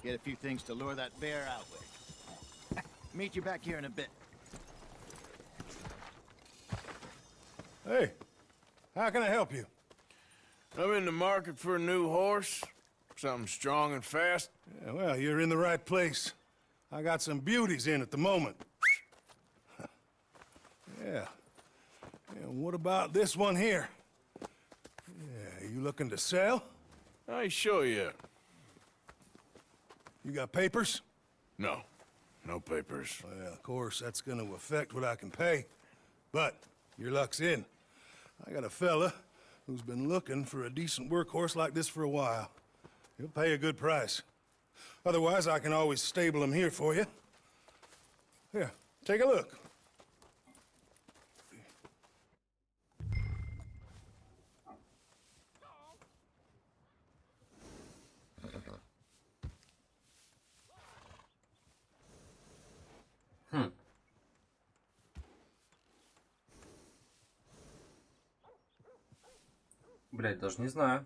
Get a few things to lure that bear out with. Meet you back here in a bit. Hey, how can I help you? I'm in the market for a new horse. Something strong and fast. Yeah, well, you're in the right place. I got some beauties in at the moment. Yeah. And what about this one here? Yeah, you looking to sell? I show you. You got papers? No. No papers. Well, of course, that's gonna affect what I can pay. But your luck's in. I got a fella who's been looking for a decent workhorse like this for a while. He'll pay a good price. Otherwise, I can always stable him here for you. Here, take a look. Блять, даже не знаю.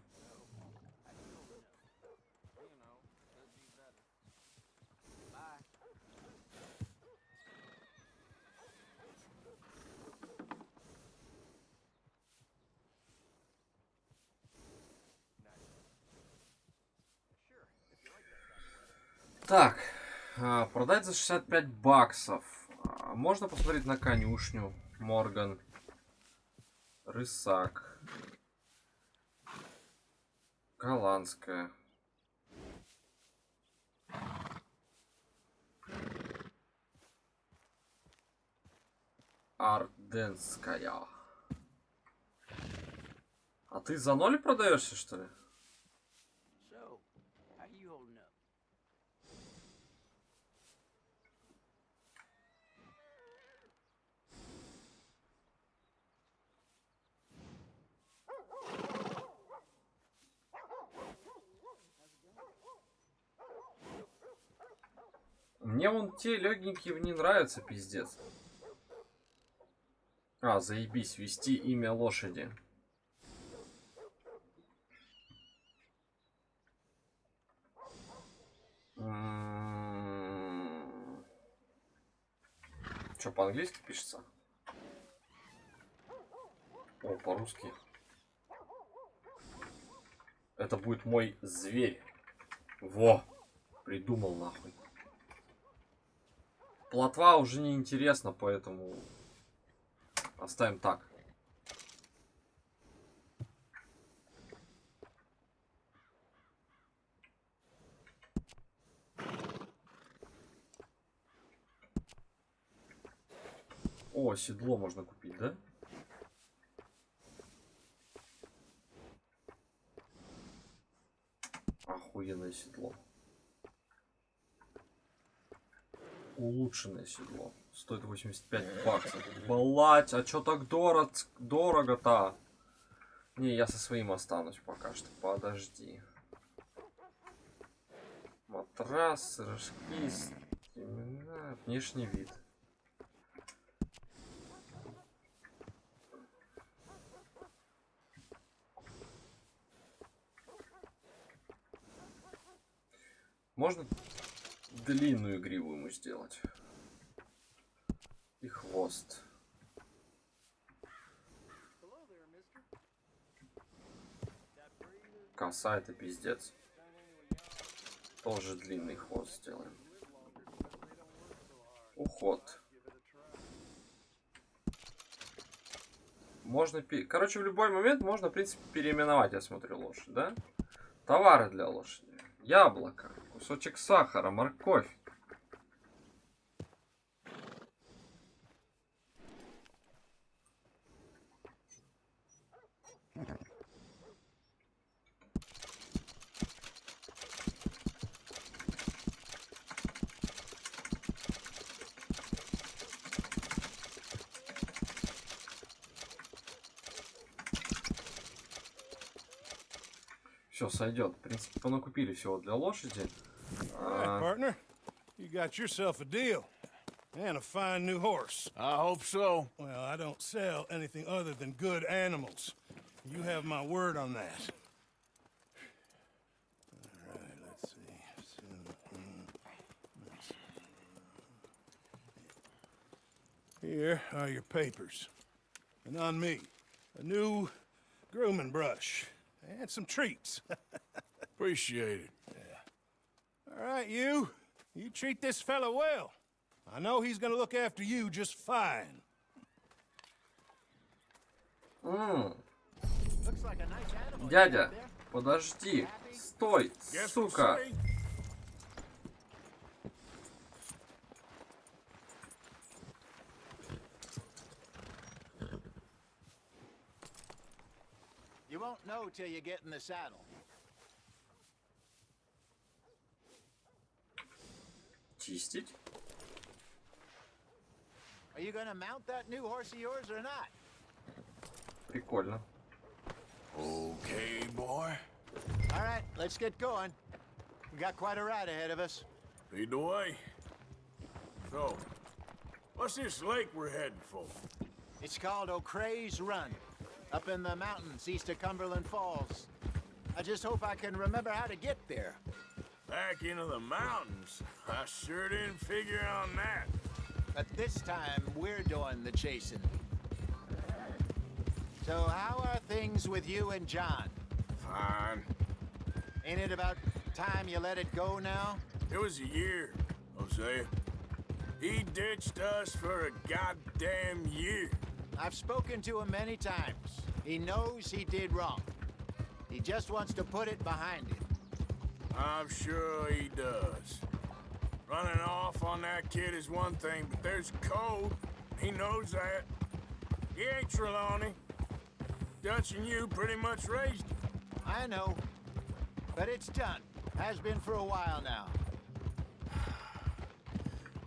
Так, продать за 65 баксов. Можно посмотреть на конюшню. Морган. Рысак. Голландская. Арденская. А ты за 0 продаешься, что ли? Мне вон те легенькие не нравятся, пиздец. А, заебись, ввести имя лошади. Что, по-английски пишется? О, по-русски. Это будет мой зверь. Во! Придумал нахуй. Плотва уже не интересна, поэтому оставим так. О, седло можно купить, да? Охуенное седло. Улучшенное седло. Стоит 85 баксов. Блять, а чё так дорого-то? Не, я со своим останусь пока что. Подожди. Матрас, рожки, стемена, внешний вид. Можно длинную гриву ему сделать. И хвост. Коса это пиздец. Тоже длинный хвост сделаем. Уход. Можно... Короче, в любой момент можно, в принципе, переименовать, я смотрю, лошадь, да? Товары для лошади. Яблоко. Кусочек сахара. Морковь. Все, сойдет. В принципе, понакупили всего для лошади. All right, partner. You got yourself a deal. And a fine new horse. I hope so. Well, I don't sell anything other than good animals. You have my word on that. All right, let's see. Here are your papers. And on me, a new grooming brush. And some treats. Appreciate it. Yeah. All right, you treat this fella well. I know he's gonna look after you just fine. Дядя, подожди. Стой, сука. You won't know till you get in the saddle. Чистить. Are you gonna mount that new horse of yours or not? Прикольно. Okay, boy. All right, let's get going. We got quite a ride ahead of us. Lead the way. So, what's this lake we're heading for? It's called O'Creagh's Run, up in the mountains east of Cumberland Falls. I just hope I can remember how to get there. Back into the mountains? I sure didn't figure on that. But this time, we're doing the chasing. So how are things with you and John? Fine. Ain't it about time you let it go now? It was a year, Hosea. He ditched us for a goddamn year. I've spoken to him many times. He knows he did wrong. He just wants to put it behind him. I'm sure he does. Running off on that kid is one thing, but there's code. He knows that. He ain't Trelawney. Dutch and you pretty much raised him. I know. But it's done. Has been for a while now.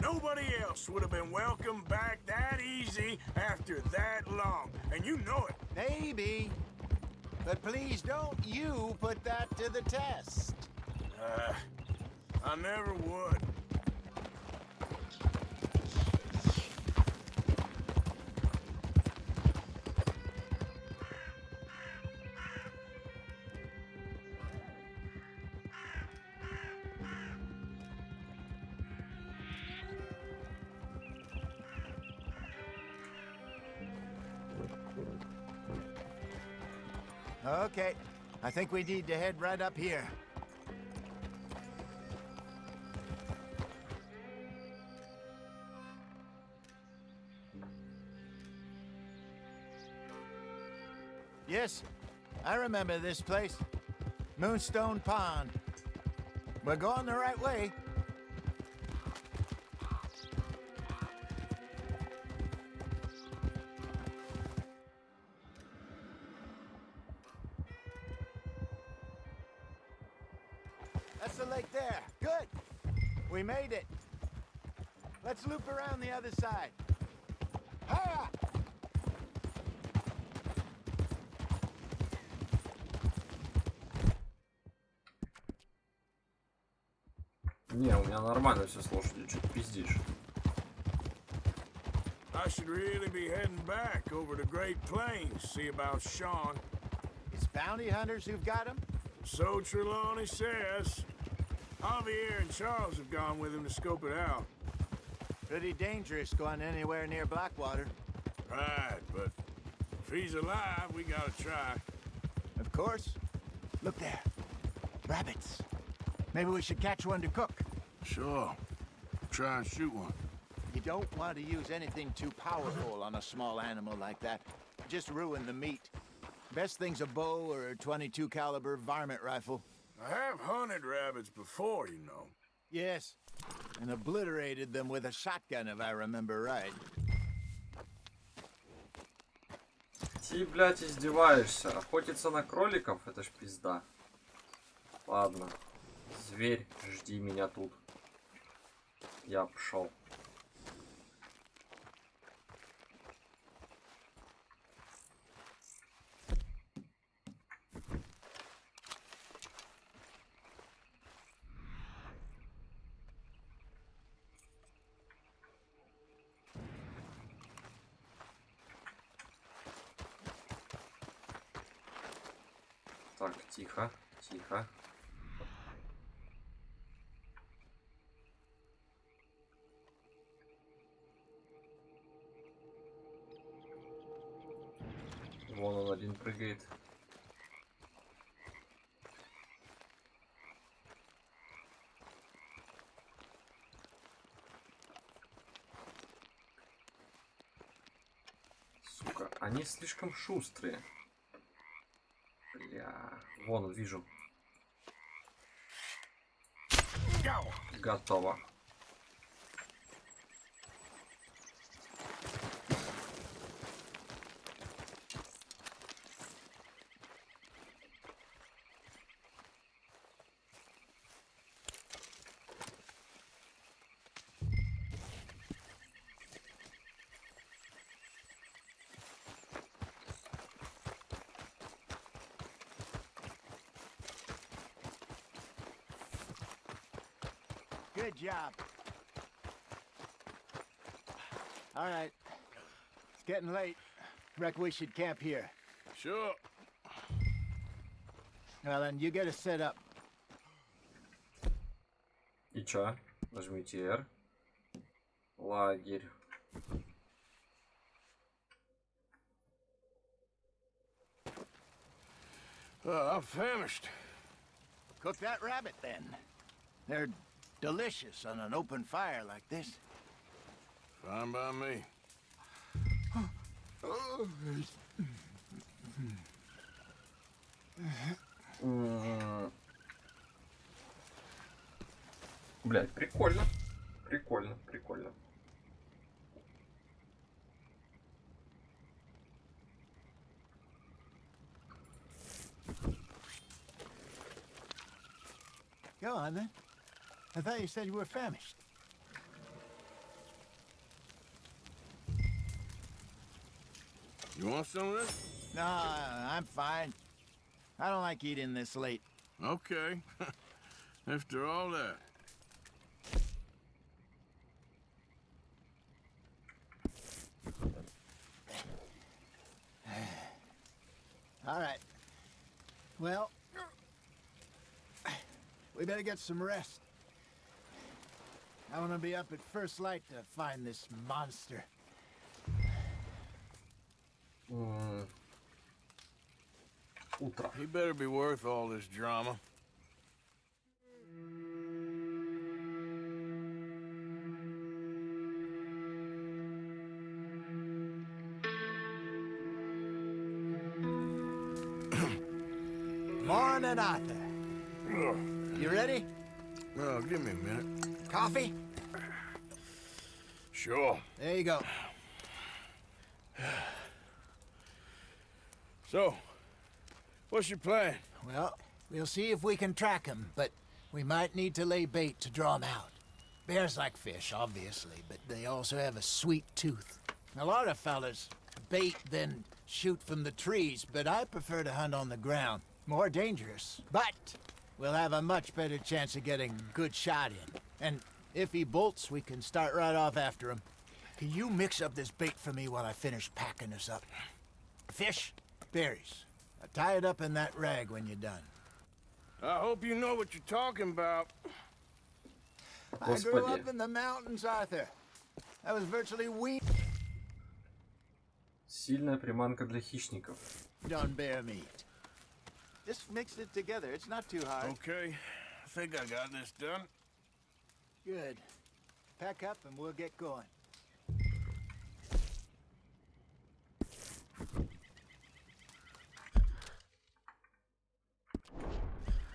Nobody else would have been welcomed back that easy after that long. And you know it. Maybe. But please don't you put that to the test. I never would. Okay, I think we need to head right up here. Yes, I remember this place. Moonstone Pond. We're going the right way. That's the lake there. Good. We made it. Let's loop around the other side. Hiya! Не, у меня нормально все с лошадью, что-то пиздишь. I should really be heading back over the Great Plains, see about Sean. It's bounty hunters who've got him? So Trelawney says. Javier and Charles have gone with him to scope it out. Pretty dangerous going anywhere near Blackwater. Right, but if he's alive, we gotta try. Of course. Look there. Rabbits. Maybe we should catch one to cook. Sure. Try and shoot one. You don't want to use anything too powerful on a small animal like that. Just ruin the meat. Best thing's a bow or a .22 caliber varmint rifle. I have hunted rabbits before, you know. Yes, and obliterated them with a shotgun, if I remember right. Ты, блядь, издеваешься. Охотиться на кроликов? Это ж пизда. Ладно. Зверь, жди меня тут. Я пошел. Так, тихо, тихо. Вон он один прыгает. Сука, они слишком шустрые. Бля, вон вижу. Готово. Good job. All right. It's getting late. Reckon we should camp here. Sure. Well, then you get us set up. И чё? Нажмите R. Лагерь. I'm famished. Cook that rabbit, then. They're delicious on an open fire like this. Fine by me. Блять, прикольно. Прикольно, прикольно. Go on, then. I thought you said you were famished. You want some of this? No, I'm fine. I don't like eating this late. Okay. After all that. All right. Well, we better get some rest. I want to be up at first light to find this monster. утро. He better be worth all this drama. Morning, Arthur. You ready? Oh, give me a minute. Coffee? Sure. There you go. So, what's your plan? Well, we'll see if we can track him, but we might need to lay bait to draw him out. Bears like fish, obviously, but they also have a sweet tooth. A lot of fellas bait then shoot from the trees, but I prefer to hunt on the ground. More dangerous, but we'll have a much better chance of getting a good shot in. And if he bolts, we can start right off after him. Can you mix up this bait for me while I finish packing this up? Fish, berries. Tie it up in that rag when you're done. I hope you know what you're talking about. I grew up in the mountains, Arthur. I was virtually weak. Сильная приманка для хищников. Done bear meat. Just mix it together. It's not too hard. Okay, I think I got this done. Good. Pack up and we'll get going.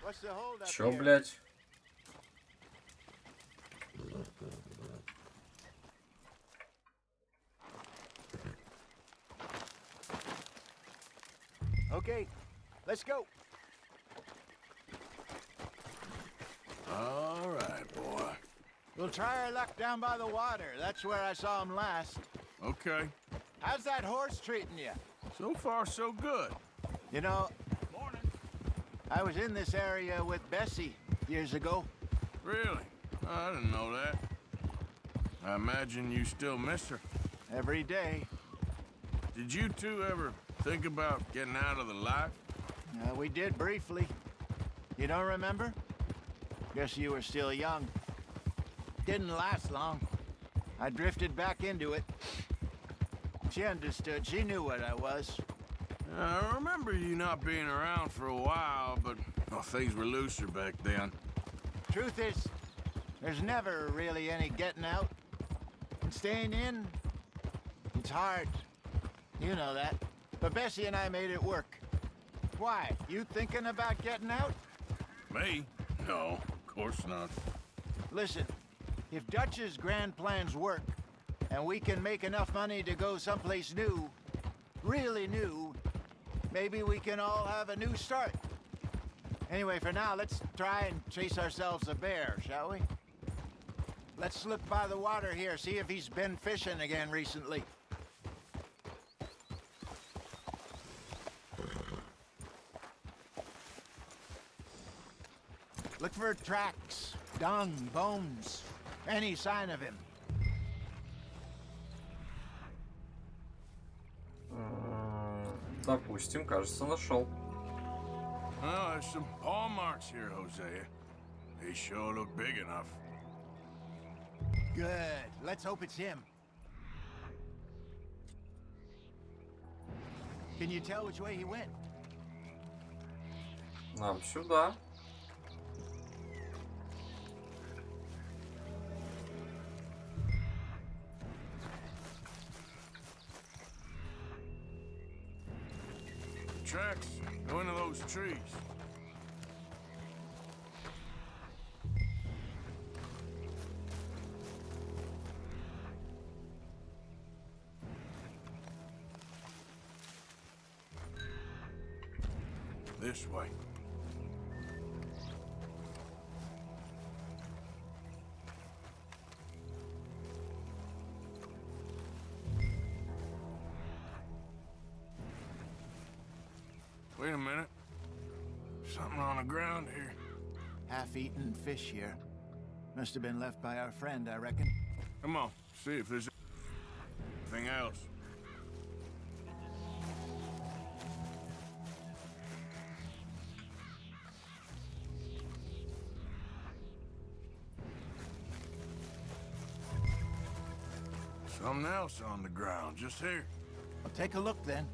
What's the hold up Чё, here? блядь? Okay, let's go. All right, boy. We'll try our luck down by the water. That's where I saw him last. Okay. How's that horse treating you? So far, so good. You know, I was in this area with Bessie years ago. Really? I didn't know that. I imagine you still miss her. Every day. Did you two ever think about getting out of the life? We did briefly. You don't remember? Guess you were still young. Didn't last long. I drifted back into it. She understood. She knew what I was. I remember you not being around for a while, but well, things were looser back then. Truth is, there's never really any getting out. And staying in, it's hard. You know that. But Bessie and I made it work. Why? You thinking about getting out? Me? No, of course not. Listen, if Dutch's grand plans work, and we can make enough money to go someplace new, really new, maybe we can all have a new start. Anyway, for now, let's try and chase ourselves a bear, shall we? Let's look by the water here, see if he's been fishing again recently. Look for tracks, dung, bones, any sign of him. Допустим, кажется, нашел. Oh, there's some paw marks here, Hosea. They sure look big enough. Good. Let's hope it's him. Can you tell which way he went? Нам сюда. Tracks go into those trees. This way. Wait a minute. Something on the ground here. Half-eaten fish here. Must have been left by our friend, I reckon. Come on, see if there's anything else. Something else on the ground, just here. I'll take a look then.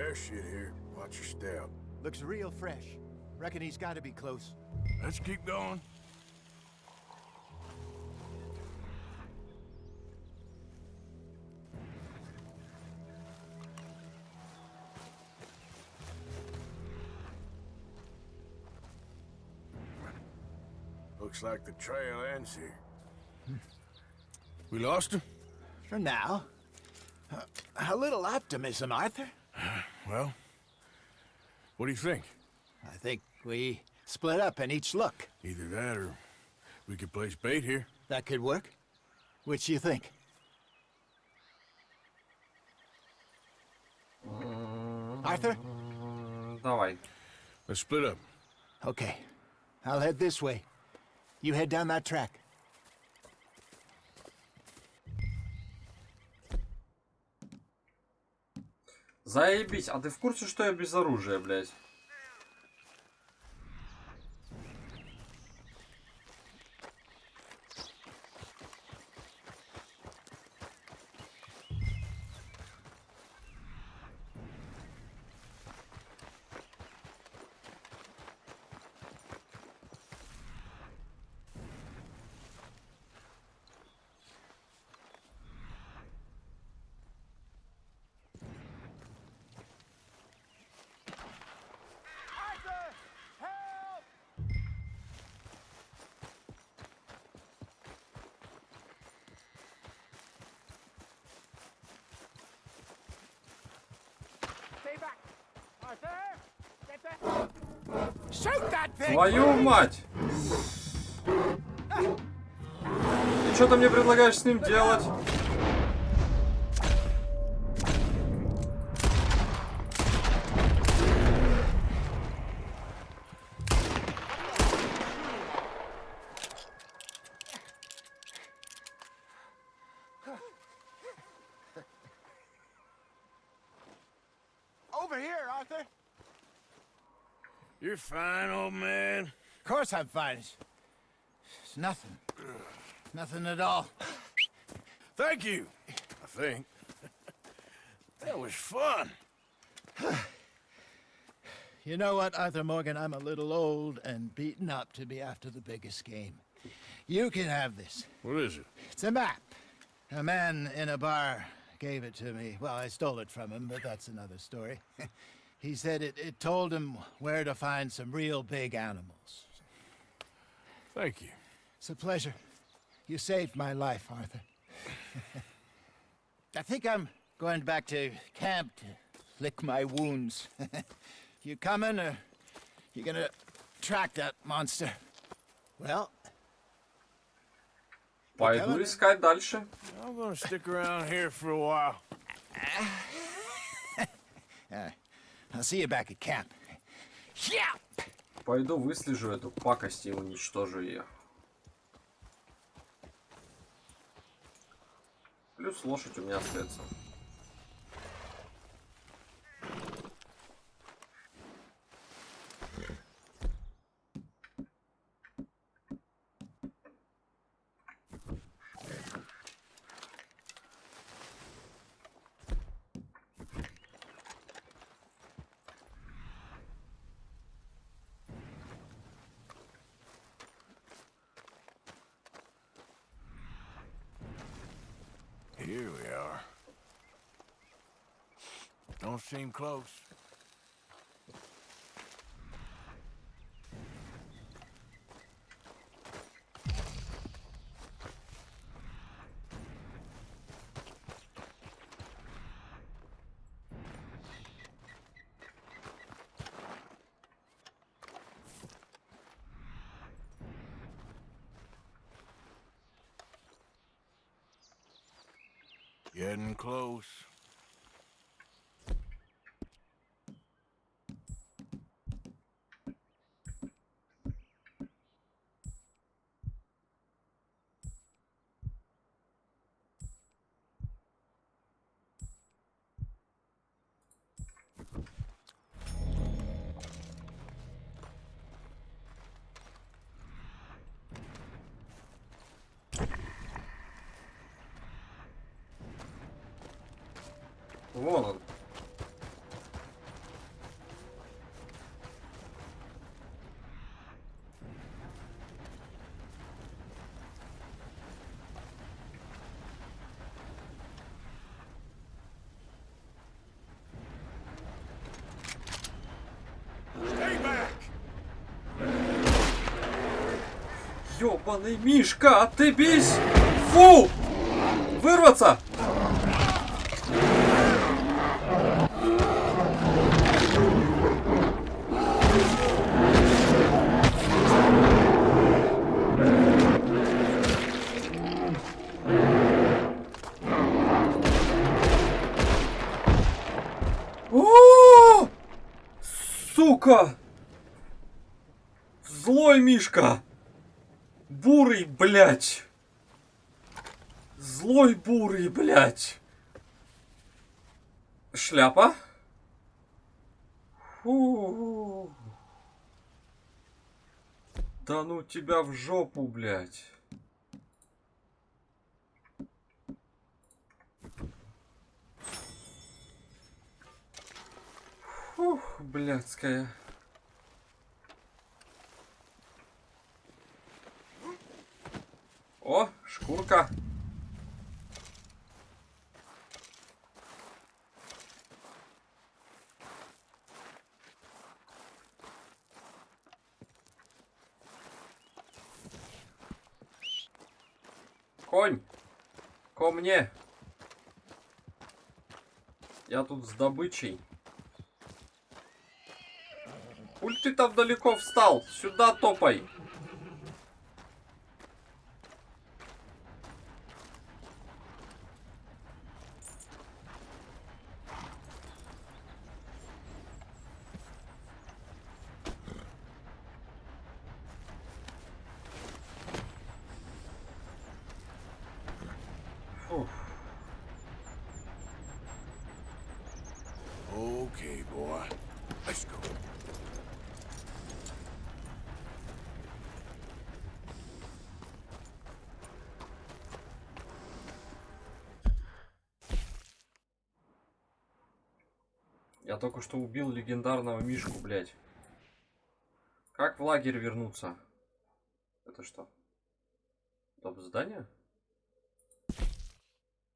Air shit here. Watch your step. Looks real fresh. Reckon he's got to be close. Let's keep going. Looks like the trail ends here. We lost him? For now. A little optimism, Arthur. Well, what do you think? I think we split up and each look. Either that or we could place bait here. That could work. Which you think? Arthur? Давай. Let's split up. Okay. I'll head this way. You head down that track. Заебись, а ты в курсе, что я без оружия, блядь? Твою мать! И что ты мне предлагаешь с ним делать? Over here, Arthur. You're fine, old man. Of course I'm fine. It's nothing. Nothing at all. Thank you, I think. That was fun. You know what, Arthur Morgan? I'm a little old and beaten up to be after the biggest game. You can have this. What is it? It's a map. A man in a bar gave it to me. Well, I stole it from him, but that's another story. He said it told him where to find some real big animals. Thank you. It's a pleasure. You saved my life, Arthur. I think I'm going back to camp to lick my wounds. You coming, or you gonna track that monster? Well... Пойду искать дальше. I'm gonna stick around here for a while. I'll see you back at camp. Yeah. Пойду выслежу эту пакость и уничтожу ее. Плюс лошадь у меня остается. Here we are. Don't seem close. Getting close. Вон он. Ёбаный Мишка, отыбись! Фу! Вырваться! О! Сука! Злой Мишка! Бурый, блядь! Злой бурый, блядь! Шляпа? Фу. Да ну тебя в жопу, блядь! Фух, блядская. О, шкурка. Конь, ко мне. Я тут с добычей. Уль ты там далеко встал? Сюда топай. Фух. Okay, boy. Let's go. Я только что убил легендарного Мишку, блядь. Как в лагерь вернуться? Это что? Топ здания?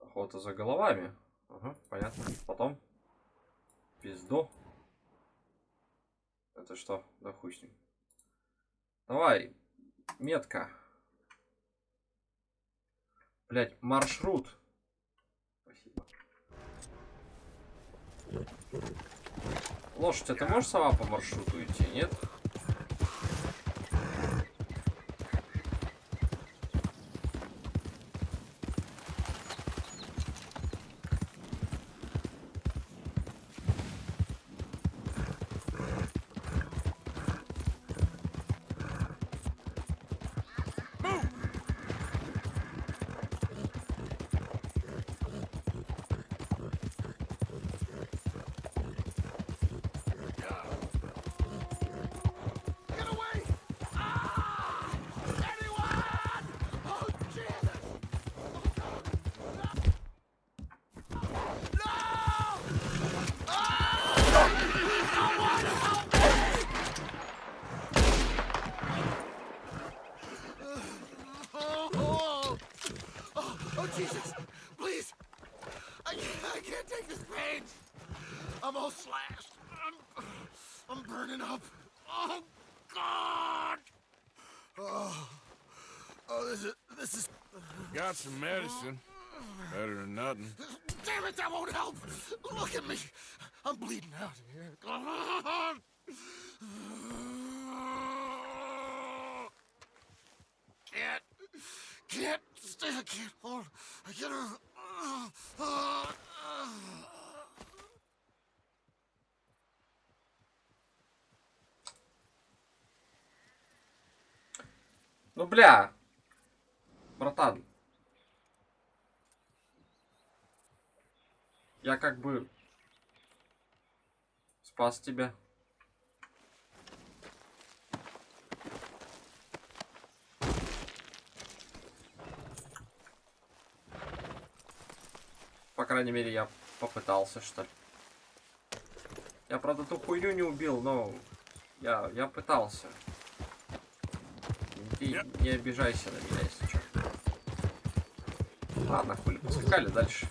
Охота за головами. Ага, понятно. Потом. Пизду. Это что? Да хуй с ним. Давай. Метка. Блядь, маршрут. Спасибо. Лошадь, а ты можешь сама по маршруту идти, нет? Jesus, please. I can't take this pain. I'm all slashed. I'm burning up. Oh, God. Oh, this is... Got some medicine. Better than nothing. Damn it, that won't help. Look at me. I'm bleeding out here. Come on. Can't stay. I can't hold. I can't. Ну, бля. Братан. Я как бы спас тебя. По крайней мере, я попытался, что ли. Я, правда, ту хуйню не убил, но я пытался. Ты не обижайся на меня, если что. Ладно, хули, поскакали дальше.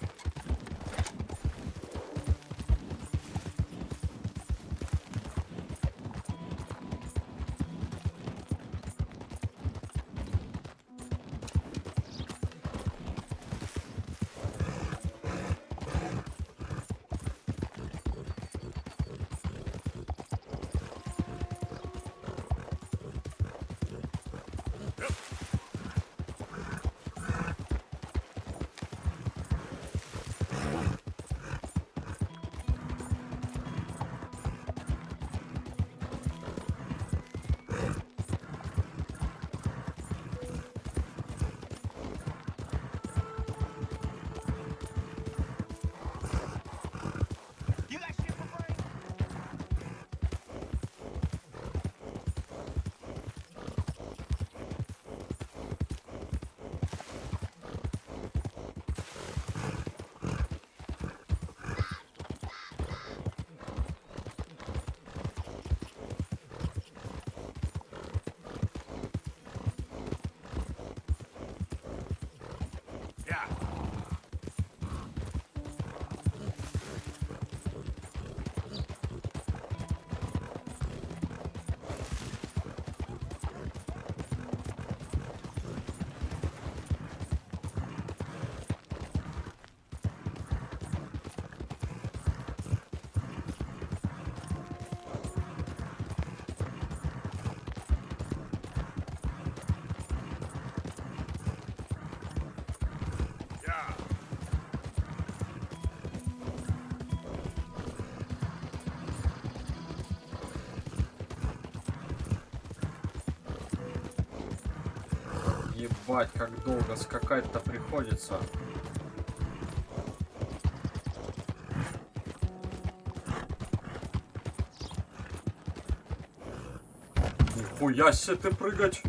Ебать, как долго скакать-то приходится. Нихуя себе ты прыгать.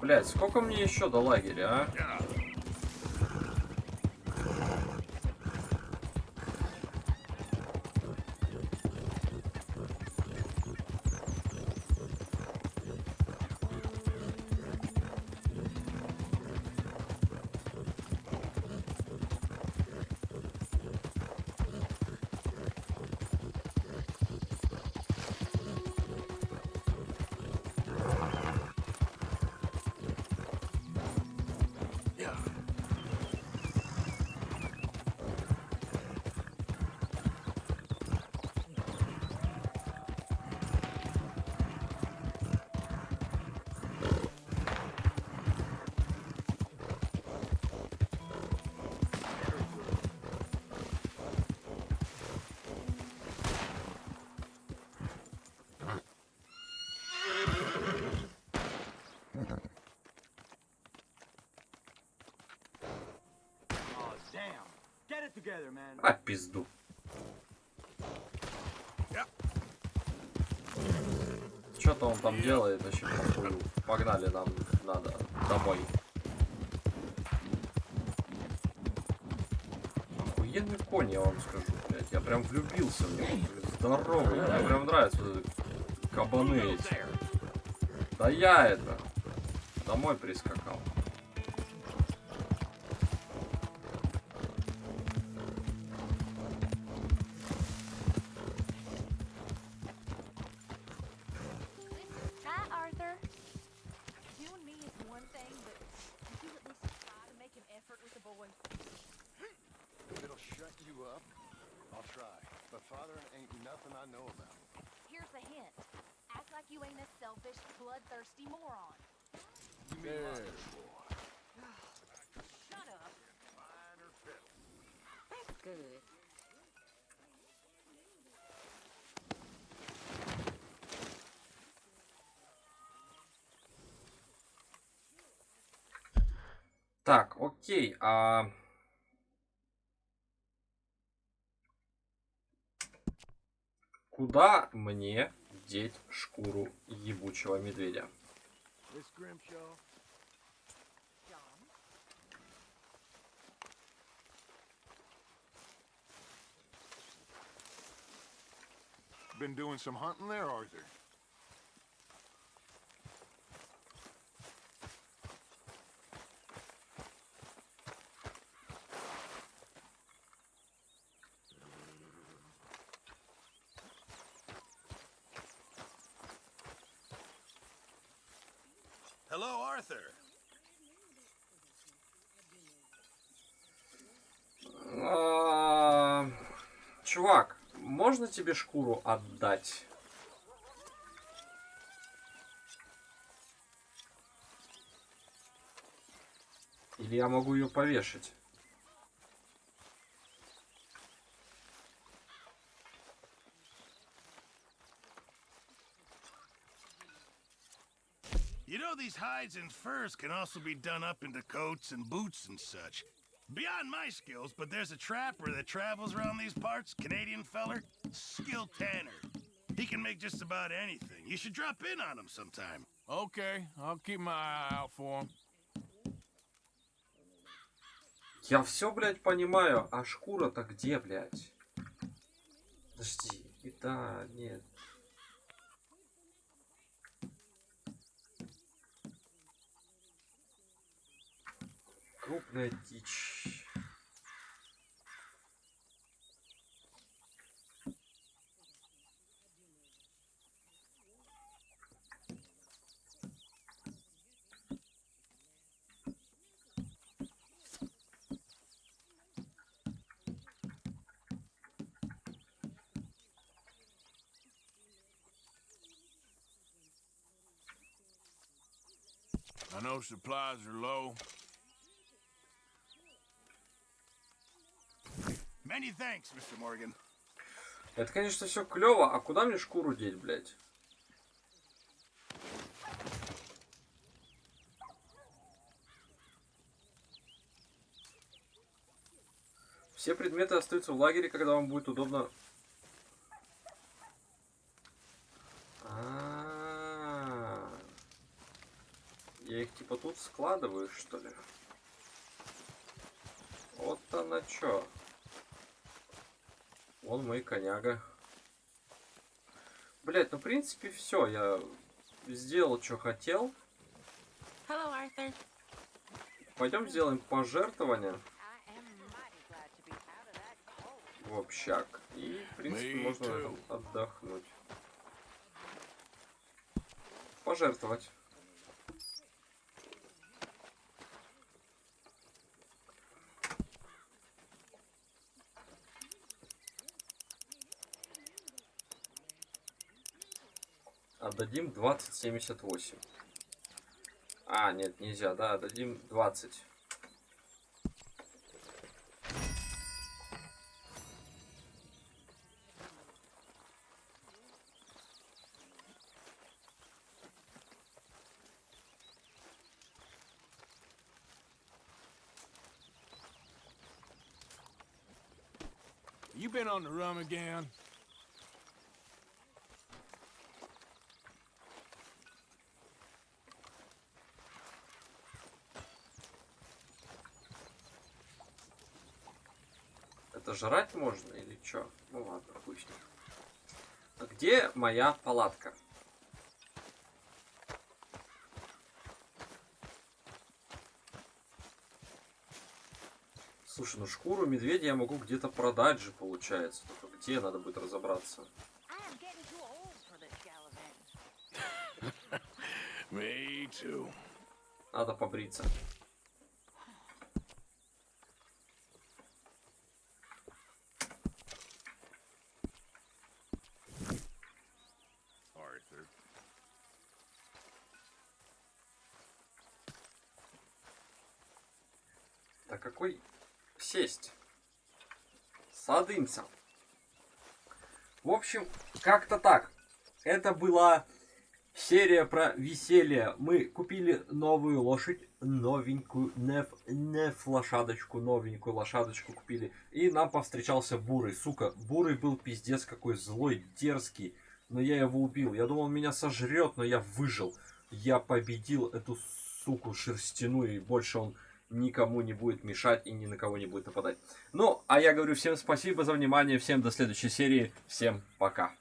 Блять, сколько мне еще до лагеря, а? А, пизду. Что-то он там делает, вообще похуй. Погнали, нам надо домой. Охуенный конь, я вам скажу, блядь. Я прям влюбился в него. Здоровый, мне прям нравятся вот эти кабаны эти. Да я это домой прискакал. You ain't a selfish, bloodthirsty moron. You mean Shut up. That's good. Так, окей, куда мне деть шкуру ебучего медведя? Been doing some hunting there, Arthur? Hello, Arthur. Чувак, можно тебе шкуру отдать? Или я могу ее повешать? You know, these hides and furs can also be done up into coats and boots and such. Beyond my skills, but there's a trapper that travels around these parts, Canadian feller, skilled tanner. He can make just about anything. You should drop in on him sometime. Okay, I'll keep my eye out for him. Я все, блядь, понимаю, а шкура-то где, блядь? Подожди, да, нет. Крупная дичь. I know supplies are low. Many thanks, Mr. Morgan. Это, конечно, все клево, а куда мне шкуру деть, блядь? Все предметы остаются в лагере, когда вам будет удобно. Я их типа тут складываю, что ли? Вот она чё. Вон мой коняга. Блять, ну в принципе все. Я сделал, что хотел. Hello, Arthur. Пойдем сделаем пожертвование в общак. И, в принципе, можно отдохнуть. Пожертвовать. Отдадим 20,78. А, нет, нельзя, да, отдадим 20. You been on the rum again? Это жрать можно или что? Ну ладно, пусть. А где моя палатка? Слушай, ну шкуру медведя я могу где-то продать же, получается. Только где надо будет разобраться? Me too. Надо побриться. Arthur. Так какой сесть? Садимся. В общем, как-то так. Это была серия про веселье. Мы купили новую лошадь, новенькую, лошадочку, новенькую лошадочку купили. И нам повстречался Бурый. Сука, Бурый был пиздец какой злой, дерзкий. Но я его убил. Я думал, он меня сожрет, но я выжил. Я победил эту суку шерстяную, и больше он никому не будет мешать и ни на кого не будет нападать. Ну, а я говорю всем спасибо за внимание, всем до следующей серии, всем пока.